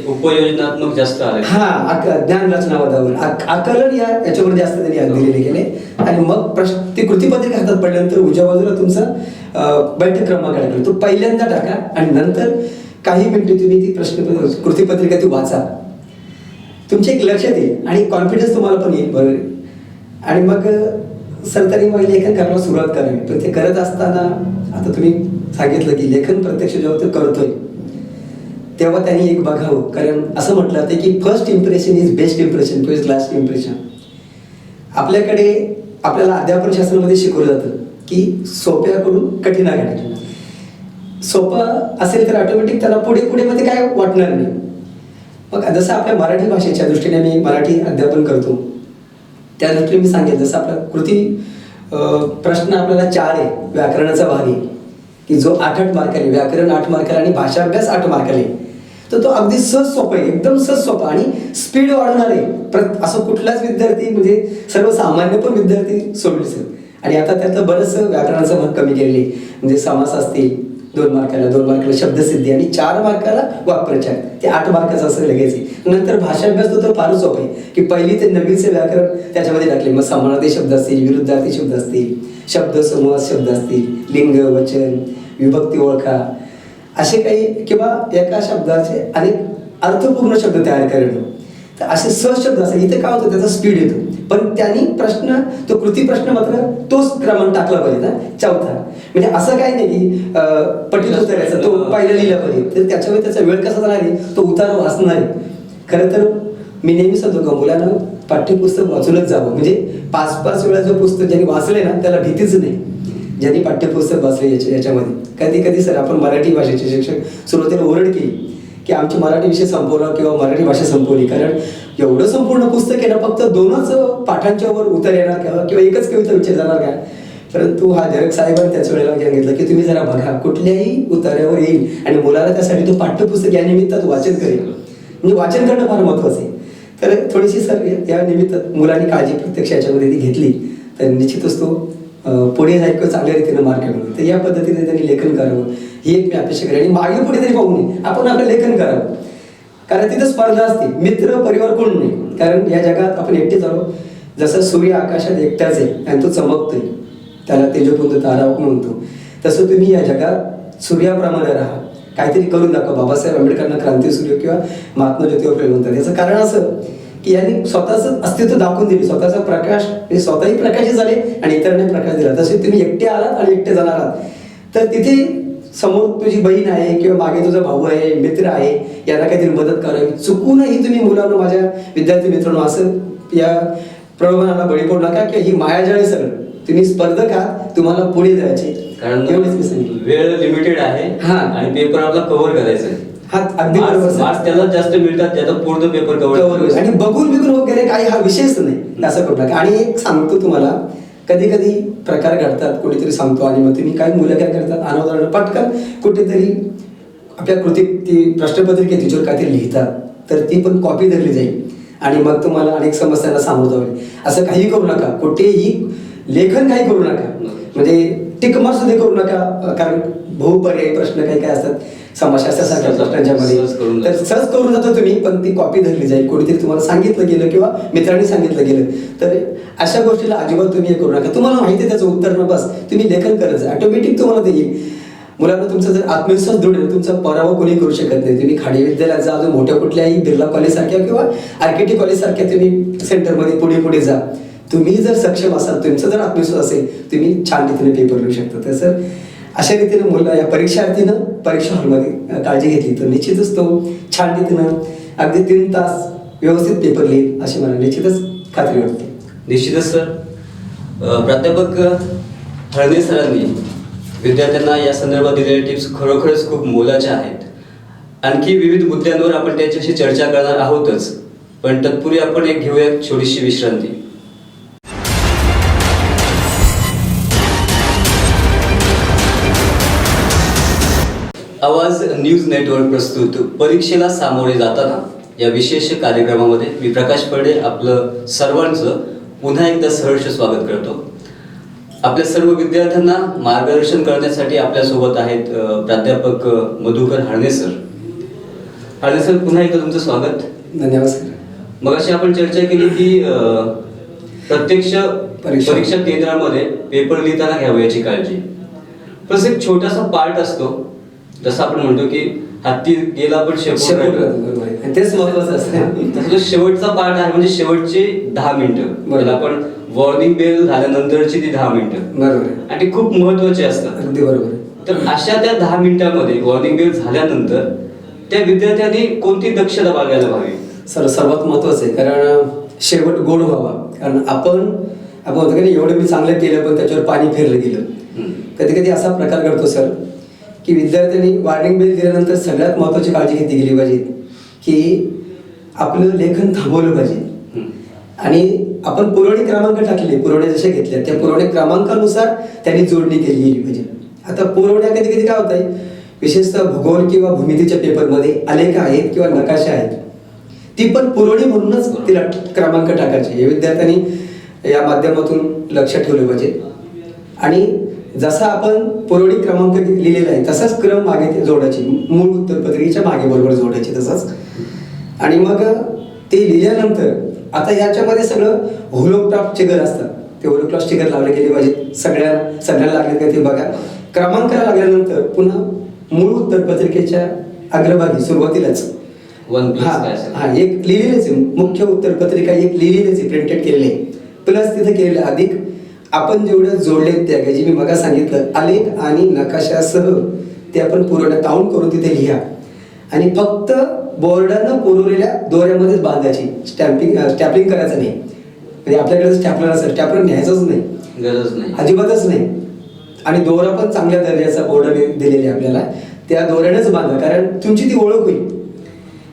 उपयोजनात्मक जास्त आहे. हा, ज्ञान रचनावादावर आकलन याच्यावर जास्त त्यांनी दिलेले गेले. आणि मग ती कृतीपत्रिका हातात पडल्यानंतर उजव्या बाजूला तुमचा बैठक क्रमांक टाकला, तो पहिल्यांदा टाका आणि नंतर काही मिनिटे तुम्ही ती कृतीपत्रिका ती वाचा. तुमच्या एक लक्षात येईल आणि कॉन्फिडन्स तुम्हाला पण येईल. बरोबर. आणि मग सरकारी मग लेखन करायला सुरुवात करावी. पण ते करत असताना आता तुम्ही सांगितलं की लेखन प्रत्यक्ष जेव्हा ते करतोय तेव्हा त्यांनी एक बघावं, कारण असं म्हटलं जातं की first impression is best impression two is last impression. आपल्याकडे आपल्याला अध्यापन शास्त्रामध्ये शिकवलं जातं की सोप्याकडून कठीणाकडे. सोपं असेल तर ऑटोमॅटिक त्याला पुढे पुढे मध्ये काय वाटणार नाही. मग जसं आपल्या मराठी भाषेच्या दृष्टीने मी मराठी अध्यापन करतो, त्या दृष्टीने मी सांगेल जसं आपला कृती प्रश्न आपल्याला 4 आहे, व्याकरणाचा भाग आहे की जो 8 मार्काने, व्याकरण 8 मार्काला आणि भाषा अभ्यास 8 मार्काला, तर तो अगदी सहज सोपा आहे, एकदम सहज सोपा आणि स्पीड वाढणार आहे. असं कुठलाच विद्यार्थी म्हणजे सर्वसामान्य पण विद्यार्थी सोडू शकतो. आणि आता त्यातलं बरंचसं व्याकरणाचं भाग कमी केलेले, म्हणजे समास असतील 2 मार्काला शब्दसिद्धी आणि 4 मार्काला वाक्प्रचार, ते 8 मार्काचं असं लगेच आहे. नंतर भाषा अभ्यास तो तर फारच सोपा आहे की पहिली ते 9वीचे व्याकरण त्याच्यामध्ये टाकले. मग समानार्थी शब्द असतील, विरुद्धार्थी शब्द असतील, शब्द समूह शब्द असतील, लिंग वचन विभक्ती ओळखा असे काही, किंवा एका शब्दाचे अनेक अर्थपूर्ण शब्द तयार करणं, तर असे सहज शब्द असतात. इथे काय होतं, त्याचा स्पीड येतो. पण त्यांनी प्रश्न, तो कृती प्रश्न मात्र तोच क्रमांक टाकला पाहिजे ना, 4था. म्हणजे असं काही नाही की पटीत उतरायचा, तो पहिला लिहिला पाहिजे, तर त्याच्यामुळे त्याचा वेळ कसा जाणार आहे, तो उतार वाचणार आहे. खरं तर मी नेहमी सांगतो का मुलांना पाठ्यपुस्तक वाचूनच जावं. म्हणजे 5-5 वेळा जो पुस्तक ज्यांनी वाचलंय ना त्याला भीतीच नाही, ज्यांनी पाठ्यपुस्तक वाचले याच्यामध्ये. कधी कधी सर आपण मराठी भाषेचे शिक्षक सुरुवातीला ओरड केली की आमची मराठी विषय संपवला किंवा मराठी भाषा संपवली, कारण एवढं संपूर्ण पुस्तक आहे ना, फक्त 2च पाठांच्या वर उतर येणार किंवा एकच कविता विचार जाणार का. परंतु हा जरग साहेबांनी त्याच वेळेला सांगितलं की तुम्ही जरा बघा, कुठल्याही उतार्यावर येईल आणि मुलाला त्यासाठी तो पाठ्यपुस्तक या निमित्तात वाचन करेल. म्हणजे वाचन करणं फार महत्वाचं आहे. तर थोडीशी सर या निमित्तात मुलांनी काळजी प्रत्यक्ष याच्यामध्ये ती घेतली तर निश्चितच तो पुढे जाईल किंवा चांगल्या रीतीने मार्क मिळवतो. तर या पद्धतीने त्यांनी लेखन करावं ही एक मी अपेक्षा करेन. आणि मागे पुढे तरी पाहू नये, आपण आपलं लेखन करावं, कारण तिथं स्पर्धा असते, मित्र परिवार कोण नाही. कारण या जगात आपण एकटेच आहोत. जसं सूर्य आकाशात एकटाच आहे आणि तो चमकतोय, त्याला तेजोपुंज तारा म्हणतो, तसं तुम्ही या जगात सूर्याप्रमाणे राहा, काहीतरी करून दाखवा. बाबासाहेब आंबेडकरांना क्रांती सूर्य किंवा महात्मा ज्योतिबा फुले म्हणतात. याचं कारण असं की यांनी स्वतःचं अस्तित्व दाखवून दिले, स्वतःचा प्रकाश, म्हणजे स्वतःही प्रकाशित झाले आणि इतरांनी प्रकाश दिला. तसे तुम्ही एकटे आलात आणि एकटे जाणार आहात, तर तिथे समोर तुझी बहीण आहे किंवा मागे तुझा भाऊ आहे, मित्र आहे, यांना काहीतरी मदत करावी. चुकूनही तुम्ही मुलांना, माझ्या विद्यार्थी मित्रांनो, असं या प्रलोभनाला बळी पडू नका की ही मायाजाळी. सगळं तुम्ही स्पर्धक आहात, तुम्हाला पुढे जायचे, कारण एवढेच मी सांगितलं. वेळ लिमिटेड आहे आणि पेपर आपला कव्हर करायचा आहे. हा, अगदी बरोबर. मार्क्स त्याला जास्त मिळतात, त्याचा पूर्ण पेपर कव्हर. आणि बघून बिघून वगैरे काही हा विषयच नाही, असं करू नका. आणि एक सांगतो तुम्हाला, कधी कधी प्रकार घडतात, कुठेतरी सांगतो आणि मग तुम्ही काही मुलं काय करतात, अनावधान पटकन कुठेतरी आपल्या कृतीत ती प्रश्नपत्रिका तिच्यावर काहीतरी लिहितात, तर ती पण कॉपी धरली जाईल आणि मग तुम्हाला अनेक समस्यांना सामोरं जावं लागेल. असं काही करू नका, कुठेही लेखन काही करू नका, म्हणजे टिकमार सुद्धा करू नका, कारण बहुपर्यायी प्रश्न काही काय असतात समाजशास्त्रासारख्या प्रश्नांच्या मध्ये, तर सहज करून जातो तुम्ही, पण ती कॉपी धरली जाईल. कोणीतरी तुम्हाला सांगितलं गेलं किंवा मित्रांनी सांगितलं गेलं, तर अशा गोष्टीला अजिबात तुम्ही हे करू नका. तुम्हाला माहिती आहे त्याचं उत्तर न, बस तुम्ही लेखन करत जा, ऑटोमॅटिक तुम्हाला ते येईल. मुलांना तुमचा जर आत्मविश्वास दृढ आहे, तुमचा पराभव कोणी करू शकत नाही. तुम्ही खाडी विद्यालयात जा, अजून मोठ्या कुठल्याही बिर्ला कॉलेज सारख्या किंवा आरकेटी कॉलेज सारख्या तुम्ही सेंटरमध्ये पुढे पुढे जा. तुम्ही जर सक्षम असाल, तुमचा जर आत्मविश्वास असेल, तुम्ही छान रीतीने पेपर लिहू शकता. तर सर अशा रीतीने मुलं या परीक्षार्थीनं परीक्षा हॉलमध्ये काळजी घेतली तर निश्चितच तो छान रीतीनं अगदी 3 तास व्यवस्थित पेपर लिहिल अशी मला निश्चितच खात्री वाटते. निश्चितच सर. प्राध्यापक हळदे सरांनी विद्यार्थ्यांना या संदर्भात दिलेले टिप्स खरोखरच खूप मोलाच्या आहेत. आणखी विविध मुद्द्यांवर आपण त्याच्याशी चर्चा करणार आहोतच, पण तत्पूर्वी आपण घेऊया छोटीशी विश्रांती. आवाज न्यूज नेटवर्क प्रस्तुत परीक्षेला सामोरे जाताना या विशेष कार्यक्रमामध्ये मी प्रकाश पडे आपलं सर्वांचं पुन्हा एकदा सहर्ष स्वागत करतो. आपल्या सर्व विद्यार्थ्यांना मार्गदर्शन करण्यासाठी आपल्यासोबत आहेत प्राध्यापक मधुकर हळणे सर. हळणे सर, पुन्हा एकदा तुमचं स्वागत. धन्यवाद सर. मग अशी आपण चर्चा केली की प्रत्यक्ष परीक्षा केंद्रामध्ये पेपर लिहिताना घ्यावं याची काळजी. पण एक छोटासा पार्ट असतो, जसं आपण म्हणतो की हत्ती गेला पण शेपूट, तेच महत्वाचं असतं. तसं शेवटचा पार्ट आहे म्हणजे शेवटची 10 मिनिटं, आपण वॉर्निंग बेल झाल्यानंतरची ती 10 मिनिटं, बरोबर, आणि ते खूप महत्वाचे असतात. अगदी बरोबर. तर अशा त्या 10 मिनिटांमध्ये वॉर्निंग बेल झाल्यानंतर त्या विद्यार्थ्यांनी कोणती दक्षता बाळगायला हवी? सर, सर्वात महत्वाचं आहे, कारण शेवट गोड व्हावा. कारण आपण म्हणतो की एवढं मी चांगलं केलं पण त्याच्यावर पाणी फेरलं गेलं. कधी कधी असा प्रकार घडतो सर की विद्यार्थ्यांनी वॉर्निंग बेल दिल्यानंतर सगळ्यात महत्वाची काळजी घेतली गेली पाहिजे की आपलं लेखन थांबवलं पाहिजे. आणि आपण पुरवणी क्रमांक टाकले, पुरवण्या जशा घेतल्या त्या पुरवणी क्रमांकानुसार त्यांनी जोडणी केली गेली पाहिजे. आता पुरवण्या कधी कधी काय होत आहे, विशेषतः भूगोल किंवा भूमितीच्या पेपरमध्ये आलेख आहेत किंवा नकाशा आहेत, ती पण पुरवणी म्हणूनच तिला क्रमांक टाकायचे. हे विद्यार्थ्यांनी या माध्यमातून लक्ष ठेवलं पाहिजे. आणि जसा आपण पुरवणी क्रमांक लिहिलेला आहे तसाच क्रम मागे जोडायची, मूळ उत्तरपत्रिकेच्या मागे बरोबर जोडायची तसंच. आणि मग ते लिहिल्यानंतर आता याच्यामध्ये सगळं होलोग्राफ स्टिकर असतात, ते होलोग्राफ स्टिकर लावले गेले पाहिजे. सगळ्यांना लागले का ते बघा. क्रमांकाला लागल्यानंतर पुन्हा मूळ उत्तरपत्रिकेच्या अग्रभागी सुरुवातीलाच एक लिहिलेलेच आहे, मुख्य उत्तरपत्रिका एक लिहिलेलीच आहे, प्रिंटेड केलेले प्लस तिथे केलेलं अधिक आपण जेवढे जोडले त्या जे मी मगा सांगितलं आलेख आणि नकाशासह ते आपण पूर्ण काउंट करून तिथे लिहा. आणि फक्त बोर्डानं पुरवलेल्या दोऱ्यामध्येच बांधायची, स्टॅपलिंग करायचं नाही. म्हणजे आपल्याकडे स्टॅपलर असेल, स्टॅपलर न्यायचंच नाही, गरज नाही, अजिबातच नाही. आणि दोरा पण चांगल्या दर्जाचा बोर्डाने दिलेले आपल्याला, त्या दोऱ्यानेच बांधा, कारण तुमची ती ओळख होईल.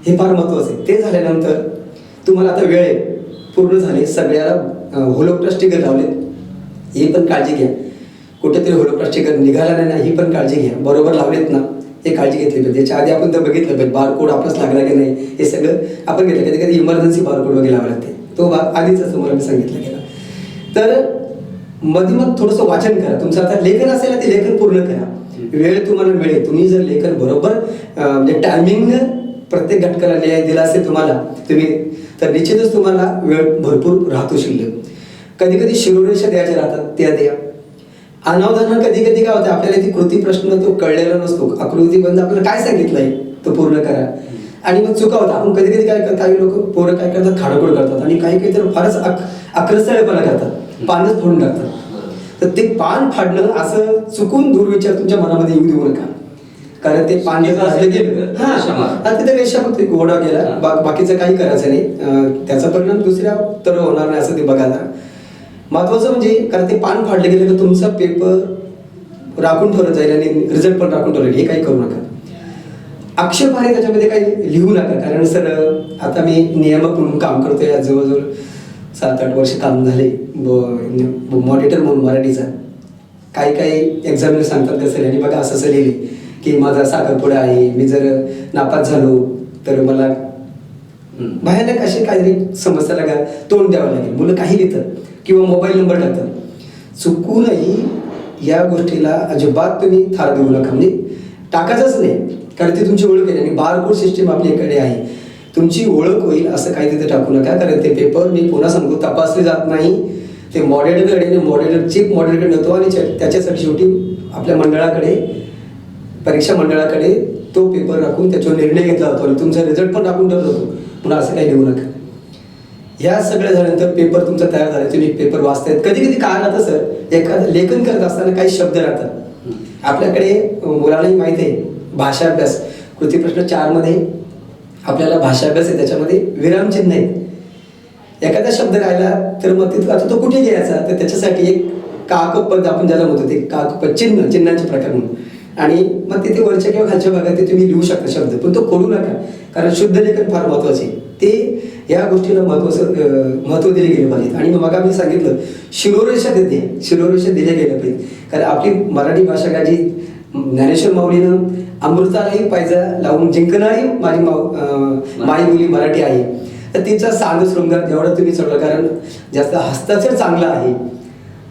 हे फार महत्वाचं आहे. ते झाल्यानंतर तुम्हाला आता वेळ आहे, पूर्ण झाले, सगळ्याला होलोग्राफ स्टिकर लावले, ही पण काळजी घ्या. कुठेतरी होलोग्राफ स्टिकर निघाला नाही ना, ही पण काळजी घ्या. बरोबर लावलेत ना, हे काळजी घेतली पाहिजे. त्याच्या आधी आपण तर बघितलं पाहिजे बारकोड आपलाच लागला की नाही, हे सगळं आपण घेतलं. कधी कधी इमर्जन्सी बारकोड वगैरे लावायला लागते, तो आधीच तुम्हाला मी सांगितलं गेला. तर मध्ये मग थोडंसं वाचन करा. तुमचं आता लेखन असेल ते लेखन पूर्ण करा, वेळ तुम्हाला मिळेल. तुम्ही जर लेखन बरोबर म्हणजे टायमिंग प्रत्येक घटकाला दिला असेल तुम्हाला तुम्ही, तर निश्चितच तुम्हाला वेळ भरपूर राहतो शिल्लक. कधी कधी शिरोरेषा द्यायच्या राहतात, त्या द्या. अनावधान कधी कधी काय होतं, आपल्याला ती कृती प्रश्न तो कळलेला नसतो, आकृती बंद आपल्याला काय सांगितलंय तो पूर्ण करा. आणि मग चुका होता. आपण कधी कधी काय करतात, काही लोक पोरं काय करतात, खाडोखोड करतात, आणि काही तर फारच आक्रस्थळेपणा करतात, पानच फोडून टाकतात. तर ते पान फाडणं असं चुकून दुर्विचार तुमच्या मनामध्ये येऊ देऊ नका. कारण ते पान तिथे रेषा फक्त घोडा गेला, बाकीचं काही करायचं नाही, त्याचा परिणाम दुसऱ्या तर होणार नाही असं ते बघायला. महत्वाचं म्हणजे कारण ते पान फाडले गेले तर तुमचा पेपर राखून ठेवलं जाईल आणि रिझल्ट पण राखून ठेवलं, हे काही करू नका. आक्षेप आहे त्याच्यामध्ये काही लिहू नका. कारण सर आता मी नियामक म्हणून काम करतोय, आज जवळजवळ 7-8 वर्ष काम झाले मॉनिटर म्हणून मराठीचा. काही एक्झामिनर सांगतात कसं, आणि बघा असं लिहिले की माझा साखरपुडा आहे, मी जर नापास झालो तर मला भयानक असे काहीतरी समस्याला तोंड द्यावं लागेल. मुलं काही लिहितात किंवा मोबाईल नंबर टाकतात. चुकूनही या गोष्टीला अजिबात तुम्ही थार देऊ नका, म्हणजे टाकायचंच नाही. कारण ती तुमची ओळख आहे आणि बारकोड सिस्टीम आपल्याकडे आहे, तुमची ओळख होईल असं काही तिथे टाकू नका. कारण ते पेपर मी पुन्हा सांगतो तपासले जात नाही, ते मॉडेलकडे मॉडेलर चीफ मॉडेलकडे नेतो आणि त्याच्यासाठी शेवटी आपल्या मंडळाकडे परीक्षा मंडळाकडे तो पेपर राखून त्याच्यावर निर्णय घेतला जातो आणि तुमचा रिझल्ट पण राखून ठेवला जातो. पुन्हा असं काही लिहू नका. ह्या सगळ्या झाल्यानंतर पेपर तुमचा तयार झाला, तुम्ही पेपर वाचतायत. कधी कधी काय राहतं सर, एखादं लेखन करत असताना काही शब्द राहतात. आपल्याकडे मुलांनाही माहिती आहे भाषा अभ्यास कृतीप्रश्न 4 मध्ये आपल्याला भाषा अभ्यास आहे, त्याच्यामध्ये विरामचिन्ह आहेत. एखादा शब्द राहिला तर मग तिथं आता तो कुठे घ्यायचा, तर त्याच्यासाठी एक काकपद आपण ज्याला म्हणतो ते काकपद चिन्हांचे प्रकार म्हणून, आणि मग तिथे वरच्या किंवा खालच्या भागात ते तुम्ही लिहू शकता शब्द, पण तो खोलू नका. कारण शुद्ध लेखन फार महत्वाचे. ते या गोष्टीला महत्त्व दिले गेले पाहिजेत. आणि मग मी सांगितलं शिरोरेषा दिल्या गेल्या पाहिजेत. कारण आपली मराठी भाषा का जी ज्ञानेश्वर माऊलीनं अमृतालाही पायजा लावून जिंकणारी माझी माई बोली मराठी आहे. तर तिचा साध शृंगार जेवढा तुम्ही चढवा, कारण जास्त हस्ताक्षर चांगला आहे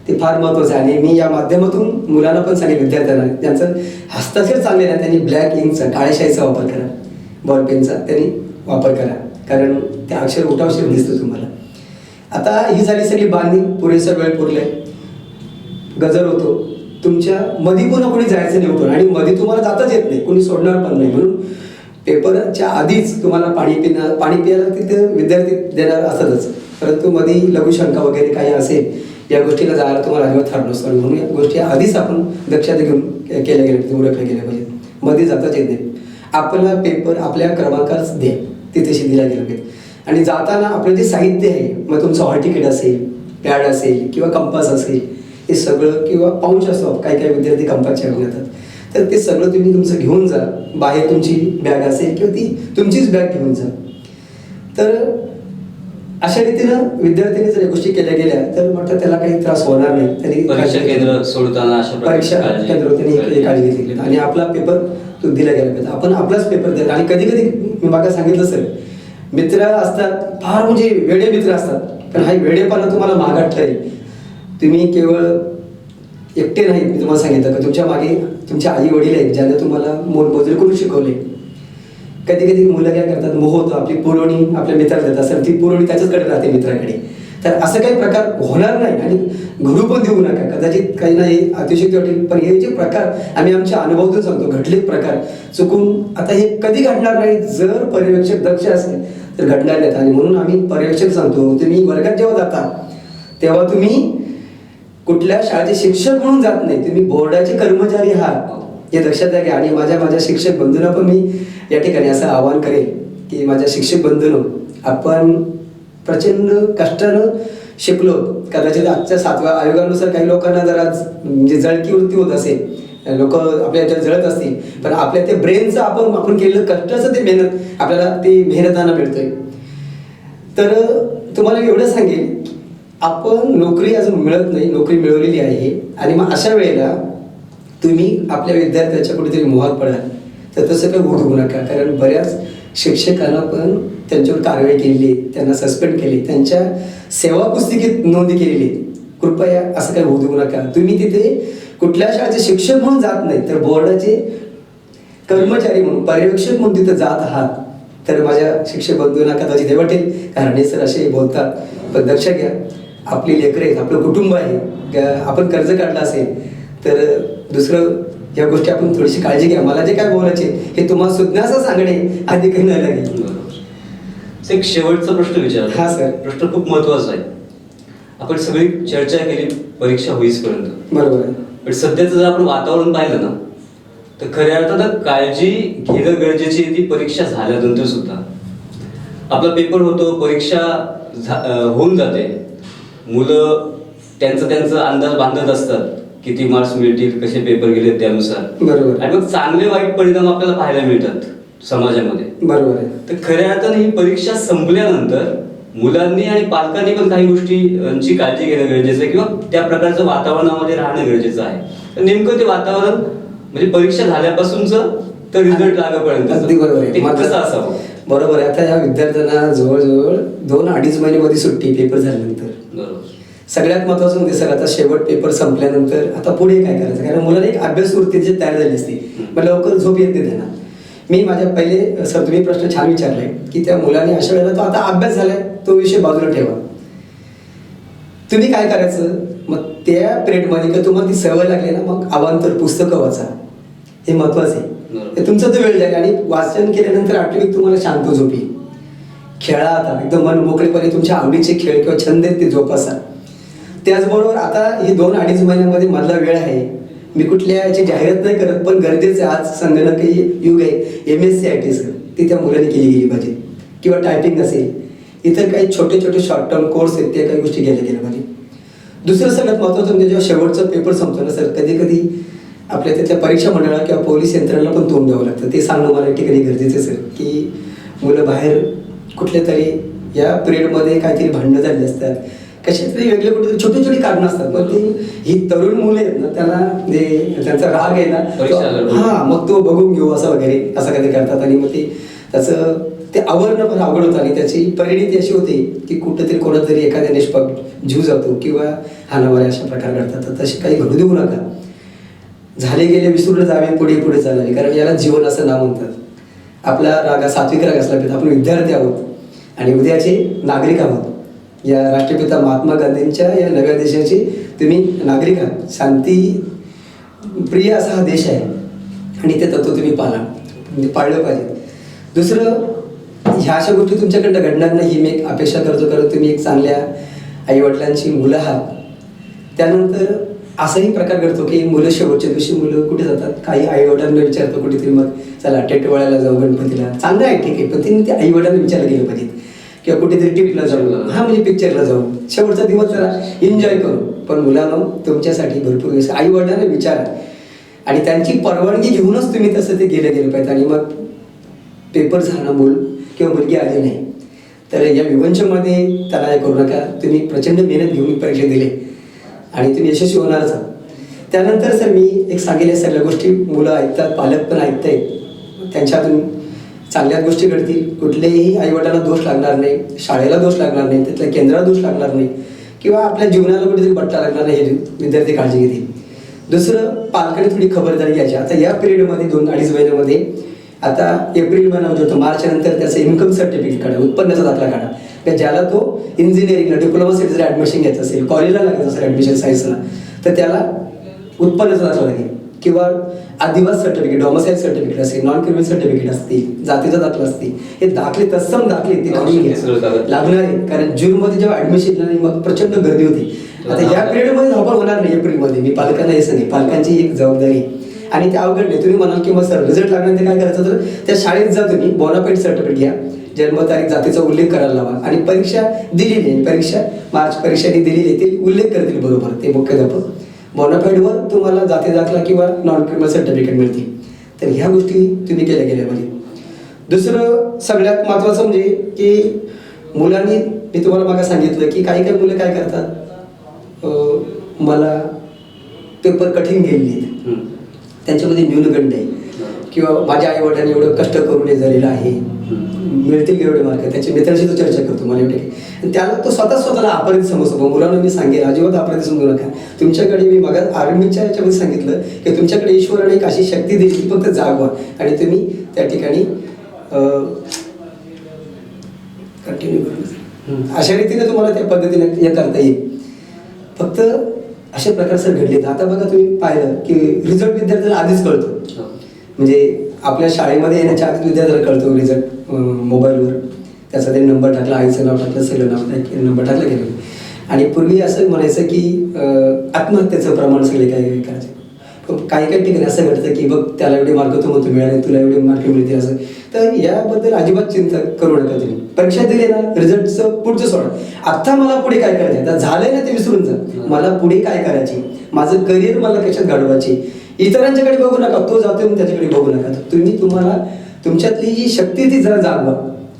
ते फार महत्त्वाचं आहे. आणि मी या माध्यमातून मुलांना पण सांगेन, विद्यार्थ्यांना त्यांचं हस्ताक्षर चांगले नाही त्यांनी ब्लॅक इंकचा काळ्या शाईचा वापर करा, बॉलपेनचा त्यांनी वापर करा, कारण ते अक्षर उठावशीर दिसतं तुम्हाला. आता ही झाली सगळी बांधणी, पुरेसा वेळ पुरलाय, गजर होतो तुमच्या मध्ये पुन्हा कोणी जायचं नाही उठून, आणि मध्ये तुम्हाला जाताच येत नाही, कोणी सोडणार पण नाही. म्हणून पेपरच्या आधीच तुम्हाला पाणी प्यायला तिथे विद्यार्थी देणार असतच, परंतु मध्ये लघुशंका वगैरे काही असेल या गोष्टीला जायला तुम्हाला अजिबात ठार नसतो. आणि म्हणून या गोष्टी आधीच आपण दक्षता घेऊन केल्या गेल्या पाहिजे, ओळखल्या गेल्या पाहिजेत. मध्ये जाताच येत नाही. आपला पेपर आपल्या क्रमांकाच द्या, तिथेशी दिला गेला पाहिजे. आणि जाताना आपलं जे साहित्य आहे, मग तुमचं हॉल तिकीट असेल, पॅड असेल किंवा कंपास असेल, हे सगळं, किंवा पाऊच असतो, काही विद्यार्थी कंपासच्या घेऊन येतात, तर ते सगळं तुम्ही तुमचं घेऊन जा. बाहेर तुमची बॅग असेल किंवा ती तुमचीच बॅग घेऊन जा. तर अशा रीतीनं विद्यार्थ्यांनी जर या गोष्टी केल्या गेल्या तर म्हटलं त्याला काही त्रास होणार नाही. त्यांनी परीक्षा केंद्र सोडताना अशा परीक्षा केंद्र त्यांनी काळजी घेतली आणि आपला पेपर तो दिला गेला पाहिजे. आपण आपलाच पेपर द्यायला. आणि कधी कधी मी मागे सांगितलं सर, मित्र असतात फार, म्हणजे वेडे मित्र असतात, पण हा वेडेपणा तुम्हाला मागात ठरेल. तुम्ही केवळ एकटे नाहीत, मी तुम्हाला सांगितलं का तुमच्या मागे तुमचे आई वडील आहेत ज्याने तुम्हाला मोलमजुरी करून शिकवले. कधी कधी मुलं काय करतात, मोह होतो, आपली पुरवणी आपल्या मित्राला देत असेल, ती पुरवणी त्याच्याचकडे राहते मित्राकडे. तर असं काही प्रकार होणार नाही आणि घडू पण देऊ नका. कदाचित काही नाही अतिशयोक्ती वाटेल, पण हे जे प्रकार आम्ही आमच्या अनुभवातून सांगतो, घडले प्रकार चुकून आता हे कधी घडणार नाही. जर पर्यवेक्षक दक्ष असेल तर घडणार नाहीत. आणि म्हणून आम्ही पर्यवेक्षक सांगतो, तुम्ही वर्गात जेव्हा जाता तेव्हा तुम्ही कुठल्या शाळेचे शिक्षक म्हणून जात नाही, तुम्ही बोर्डाचे कर्मचारी आहात, हे लक्षात घ्या. आणि माझ्या शिक्षक बंधूंना पण मी या ठिकाणी असं आवाहन करेल की माझ्या शिक्षक बंधूंनो, आपण प्रचंड कष्टानं शिकलो. कदाचित आजच्या 7व्या आयोगानुसार काही लोकांना जरा म्हणजे जळकी वृत्ती होत असेल, लोक आपल्या याच्यात जळत असतील, पण आपल्या ते ब्रेनचं आपण केलेलं कष्टाचं ते मेहनत आपल्याला ते मेहनताना मिळतोय. तर तुम्हाला मी एवढं सांगेन, आपण नोकरी अजून मिळत नाही, नोकरी मिळवलेली आहे. आणि मग अशा वेळेला तुम्ही आपल्या विद्यार्थ्याच्या कुठेतरी मोहात पडाल तर तसं काही होऊ देऊ नका. कारण बऱ्याच शिक्षकांना पण त्यांच्यावर कारवाई केलेली, त्यांना सस्पेंड केले, त्यांच्या सेवा पुस्तिकेत नोंदी केलेली. कृपया असं काही होऊ देऊ नका. तुम्ही तिथे कुठल्या शाळेचे शिक्षक म्हणून जात नाही, तर बोर्डाचे कर्मचारी म्हणून, पर्यवेक्षक म्हणून तिथे जात आहात. तर माझ्या शिक्षक बंधूंना कदाचित हे वाटेल कारण सर असे बोलतात, पण लक्ष घ्या, आपली लेकरं आहेत, आपलं कुटुंब आहे. आपण कर्ज काढलं असेल तर दुसरं या गोष्टी आपण थोडीशी काळजी घ्या. मला जे काय बोलायचे हे तुम्हाला सुज्ञासा सांगणे आधी काही नाही लागेल. एक शेवटचा प्रश्न विचारला. हा सर. प्रश्न खूप महत्वाचा आहे. आपण सगळी चर्चा केली परीक्षा होईपर्यंत, बरोबर आहे, पण सध्याचं जर आपण वातावरण पाहिलं ना, तर खऱ्या अर्थात काळजी घेणं गरजेची आहे ती परीक्षा झाल्यानंतर सुद्धा. आपला पेपर होतो, परीक्षा होऊन जाते, मुलं त्यांचा अंदाज बांधत असतात, किती मार्क्स मिळतील, कसे पेपर गेले त्यानुसार. बरोबर. आणि मग चांगले वाईट परिणाम आपल्याला पाहायला मिळतात समाजामध्ये. बरोबर आहे. तर खऱ्या अर्थाने ही परीक्षा संपल्यानंतर मुलांनी आणि पालकांनी पण काही गोष्टींची काळजी घेणं गरजेचं आहे, किंवा त्या प्रकारचं वातावरणामध्ये राहणं गरजेचं आहे. तर नेमकं ते वातावरण म्हणजे परीक्षा झाल्यापासूनचं तर रिझल्ट लागेपर्यंत अगदी बरोबर आहे, कसं असावं. बरोबर आहे. आता या विद्यार्थ्यांना जवळजवळ 2-2.5 महिन्यामध्ये सुट्टी पेपर झाल्यानंतर. बरोबर. सगळ्यात महत्त्वाचं म्हणजे सर, आता शेवट पेपर संपल्यानंतर आता पुढे काय करायचं, कारण मुलांना एक अभ्यास वृत्ती जी तयार झाली असते, मग लवकर झोप येत नाही त्यांना. मी माझ्या पहिले सर, तुम्ही प्रश्न छान विचारलाय की त्या मुलाने अशा वेळेला तो आता अभ्यास झालाय, तो विषय बाजूला ठेवा. तुम्ही काय करायचं, मग त्या पिरियडमध्ये का तुम्हाला ती सवय लागली ना, मग अवांतर पुस्तकं वाचा, हे महत्वाचं आहे. तुमचा तो वेळ जाईल आणि वाचन केल्यानंतर ऑटोमॅटिक तुम्हाला शांत झोप येईल. खेळा, आता एकदम मन मोकळेपणे तुमच्या आवडीचे खेळ किंवा छंद आहेत ते जोपासा. त्याचबरोबर आता ही 2-2.5 महिन्यामध्ये मधला वेळ आहे, मी कुठल्या याची जाहिरात नाही करत, पण गरजेचं आज संगणकीय युग आहे. MSc सर ती त्या मुलांनी केली गेली पाहिजे, किंवा टायपिंग असेल, इतर काही छोटे शॉर्ट टर्म कोर्स आहेत त्या काही गोष्टी गेल्या पाहिजे. दुसरं सगळ्यात महत्त्वाचं म्हणजे जेव्हा शेवटचा पेपर संपतो ना सर, कधी कधी आपल्या तिथल्या परीक्षा मंडळाला किंवा पोलीस यंत्रणेला पण तोंड द्यावं लागतं. ते सांगणं मला या ठिकाणी गरजेचं आहे सर, की मुलं बाहेर कुठल्या तरी या पिरियडमध्ये काहीतरी भांडणं झाली असतात, कशा तरी वेगळे कुठे छोटी छोटी कारणं असतात, पण ती ही तरुण मुलं आहेत ना, त्यांना त्यांचा राग आहे ना, हा मग तो बघून घेऊ असं वगैरे असं कधी करतात. आणि मग ते त्याचं ते आवरणं पण अवघड होतं आणि त्याची परिणिती अशी होते की कुठंतरी कोणातरी एखाद्या निष्पाप जीव जातो किंवा हाणामारी अशा प्रकार घडतात. तर तसे काही घडू देऊ नका. झाले गेले विसरून जावे, पुढे पुढे चालावे, कारण याला जीवन असं नाव म्हणतात. आपला राग सात्विक राग असला पाहिजे. आपण विद्यार्थी आहोत आणि उद्याचे नागरिक आहोत. या राष्ट्रपिता महात्मा गांधींच्या या नव्या देशाचे तुम्ही नागरिक आहात. शांती प्रिय असा हा देश आहे आणि ते तत्व तुम्ही पाळलं पाहिजे. दुसरं, ह्या अशा गोष्टी तुमच्याकडनं घडणार नाही मी एक अपेक्षा करतो, कारण तुम्ही एक चांगल्या आईवडिलांची मुलं आहात. त्यानंतर असाही प्रकार घडतो की मुलं शेवटच्या दिवशी मुलं कुठे जातात, काही आईवडिलांना विचारतो कुठेतरी, मग चला टेटवाळ्याला जाऊ, गणपतीला, चांगलं आहे ठीक आहे, पण त्यांनी ते आईवडिलांना विचारलं गेलं पाहिजे किंवा कुठेतरी ट्रिपला जाऊ, हा म्हणजे पिक्चरला जाऊ, शेवटचा दिवस जरा एन्जॉय करू. पण मुलांनो, तुमच्यासाठी भरपूर वेळेस आईवडिलांना विचारा आणि त्यांची परवानगी घेऊनच तुम्ही तसं ते गेलं पाहिजे. आणि मग पेपर झाला, मूल किंवा मुलगी आली नाही तर या विवंशमध्ये त्याला हे करू नका. तुम्ही प्रचंड मेहनत घेऊन परीक्षा दिली आणि तुम्ही यशस्वी होणारच आहात. त्यानंतर सर मी एक सांगेल, या सगळ्या गोष्टी मुलं ऐकतात, पालक पण ऐकतायत, त्यांच्यातून चांगल्या गोष्टी घडतील. कुठलेही आईवडिलांना दोष लागणार नाही, शाळेला दोष लागणार नाही, तिथल्या केंद्राला दोष लागणार नाही किंवा आपल्या जीवनाला कुठेतरी बट्टा लागणार नाही, हे विद्यार्थी काळजी घेतील. दुसरं, पालकांनी थोडी खबरदारी घ्यायची. आता या पिरियडमध्ये 2-2.5 महिन्यामध्ये आता एप्रिल महिना होतो, मार्च नंतर त्याचं इन्कम सर्टिफिकेट काढा, उत्पन्नाचा दाखला काढा. ज्याला तो इंजिनिअरिंगला डिप्लोमासाठी जर ॲडमिशन घ्यायचं असेल, कॉलेजला लागायचं असेल ॲडमिशन सायन्सला, तर त्याला उत्पन्नाचा दाखला लागेल किंवा आदिवासी सर्टिफिकेट, डॉमसाईल सर्टिफिकेट असेल, नॉन क्रिमिनल सर्टिफिकेट असतील, जातीचा दाखला असतील, हे दाखले तत्सम दाखले ते काढून लागणार आहेत. कारण जूनमध्ये जेव्हा ॲडमिशन झाली मग प्रचंड गर्दी होती. आता या पिरियडमध्ये धावपळ होणार नाही. एप्रिलमध्ये मी पालकांना हे सांगेन, पालकांची एक जबाबदारी आणि ते अवघड नाही. तुम्ही म्हणाल की मग सर रिझल्ट लागल्यानंतर काय करायचं, तर त्या शाळेत जा, तुम्ही बोनाफाईड सर्टिफिकेट घ्या, जन्मतारीख जातीचा उल्लेख करायला लावा आणि परीक्षा दिलेली आहे, मार्च परीक्षाने दिलेली आहे, ते उल्लेख करतील बरोबर ते मुख्याध्यापक. बोनाफाईडवर तुम्हाला जाती दाखला किंवा नॉन क्रिमिनल सर्टिफिकेट मिळतील. तर ह्या गोष्टी तुम्ही केल्या पाहिजे. दुसरं सगळ्यात महत्त्वाचं म्हणजे की मुलांनी, मी तुम्हाला मागे सांगितलं की काही काही मुलं काय करतात, मला पेपर कठीण गेलेले आहेत, त्यांच्यामध्ये न्यूनगंड आहे किंवा माझ्या आईवडिलांनी एवढं कष्ट करून हे झालेलं आहे, मिळतील एवढे मार्क, त्याच्या मित्रांशी तो चर्चा करतो मला एवढे, त्याला तो स्वतःला अपराधी समजतो. मुलांना मी सांगेल, अजिबात अपराधी समजू नका. तुमच्याकडे मी मग आर्मीच्या याच्यामध्ये सांगितलं की तुमच्याकडे ईश्वराने एक अशी शक्ती दिली की फक्त जागवा आणि तुम्ही त्या ठिकाणी कंटिन्यू करू. अशा रीतीने तुम्हाला त्या पद्धतीने हे करता येईल. फक्त अशा प्रकार सर घडले. आता बघा तुम्ही पाहिलं की रिझल्ट विद्यार्थ्याला आधीच कळतो, म्हणजे आपल्या शाळेमध्ये येण्याच्या आधीच विद्यार्थ्याला कळतो रिझल्ट मोबाईलवर. त्याचा ते नंबर टाकला, आईचं नाव टाकलं, सगळं नाव टाकलं, नंबर टाकला गेलं. आणि पूर्वी असं म्हणायचं की आत्महत्येचं प्रमाण सगळे काय करायचं. पण काही काही ठिकाणी असं घडतं की बघ त्याला एवढे मार्क तो म्हणतो मिळाले, तुला एवढे मार्क मिळतील असं. तर याबद्दल अजिबात चिंता करू नका. तुम्ही परीक्षा दिली ना, रिझल्टचं पुढचं सोडा. आता मला पुढे काय करायचं, आता झालंय ना ते विसरून जा. मला पुढे काय करायची, माझं करिअर मला कशात घडवायची. इतरांच्याकडे बघू नका, तो जातोय म्हणून त्याच्याकडे बघू नका. तुम्हाला तुमच्यातली जी शक्ती ती जरा जागवा.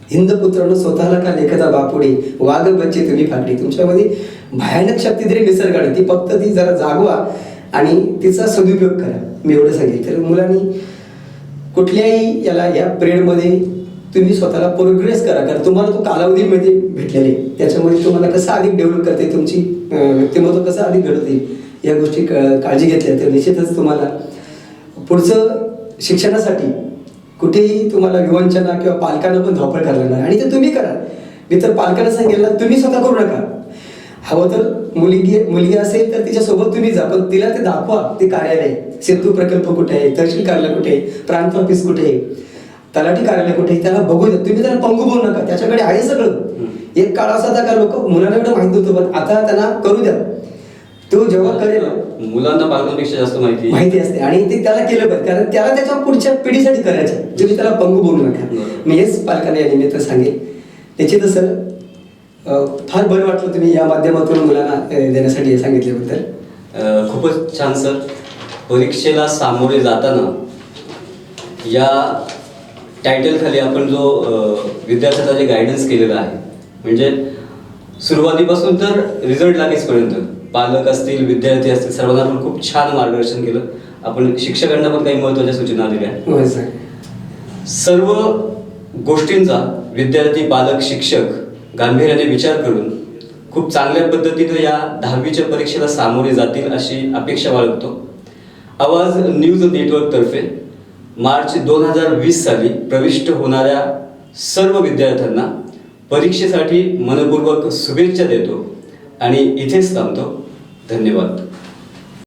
हिंद पुत्रांनो, स्वतःला का लेखता बापुडे, वाघ बच्चे तुम्ही फाकडी. तुमच्यामध्ये भयानक शक्ती तरी निसर्गाने, ती फक्त ती जरा जागवा आणि तिचा सदुपयोग करा. मी एवढं सांगेल. तर मुलांनी कुठल्याही याला या पिरियडमध्ये तुम्ही स्वतःला प्रोग्रेस करा, कारण तुम्हाला तो कालावधीमध्ये भेटलेले, त्याच्यामध्ये तुम्हाला कसं अधिक डेव्हलप करते, तुमची व्यक्तिमत्व कसं अधिक घडत येईल, या गोष्टी काळजी घेतल्या तर निश्चितच तुम्हाला पुढचं शिक्षणासाठी कुठेही तुम्हाला विवंचना किंवा पालकांना पण धावपळ करायला लागणार. आणि ते तुम्ही करा. मी तर पालकांना सांगेल ना, तुम्ही स्वतः करू नका. हवं तर मुलगी असेल तर तिच्यासोबत तुम्ही जा, पण तिला ते दाखवा. ते कार्यालय, सेतू प्रकल्प कुठे आहे, तहसील कार्यालय कुठे आहे, प्रांत ऑफिस कुठे आहे, तलाठी कार्यालय कुठे आहे, त्याला बघू द्या. तुम्ही त्याला पंगू बोलू नका, त्याच्याकडे आहे सगळं. एक काळ असा होता का लोक मुलांना एवढं माहित होतं, पण आता त्यांना करू द्या. तो जेव्हा करेल, मुलांना पालकांपेक्षा जास्त माहिती असते आणि ते त्याला केलं पाहिजे, कारण त्याला त्याच्या पुढच्या पिढीसाठी करायचं. तुम्ही त्याला पंगू बोलू नका. मी हेच पालकांना या निमित्त सांगेल. निश्चितच सर फार बरं वाटलं तुम्ही या माध्यमातून मुलांना देण्यासाठी सांगितल्याबद्दल. खूपच छान सर. परीक्षेला सामोरे जाताना या टायटल खाली आपण जो विद्यार्थ्याचा जे गायडन्स केलेला आहे म्हणजे सुरुवातीपासून तर रिझल्ट लागेपर्यंत पालक असतील, विद्यार्थी असतील, सर्वांना आपण खूप छान मार्गदर्शन केलं. आपण शिक्षकांना पण काही महत्त्वाच्या सूचना दिल्या. होय सर. सर्व गोष्टींचा विद्यार्थी, पालक, शिक्षक गांभीर्याने विचार करून खूप चांगल्या पद्धतीनं या 10वीच्या परीक्षेला सामोरे जातील अशी अपेक्षा बाळगतो. आवाज न्यूज नेटवर्कतर्फे मार्च 2020 साली प्रविष्ट होणाऱ्या सर्व विद्यार्थ्यांना परीक्षेसाठी मनपूर्वक शुभेच्छा देतो आणि इथेच थांबतो. धन्यवाद.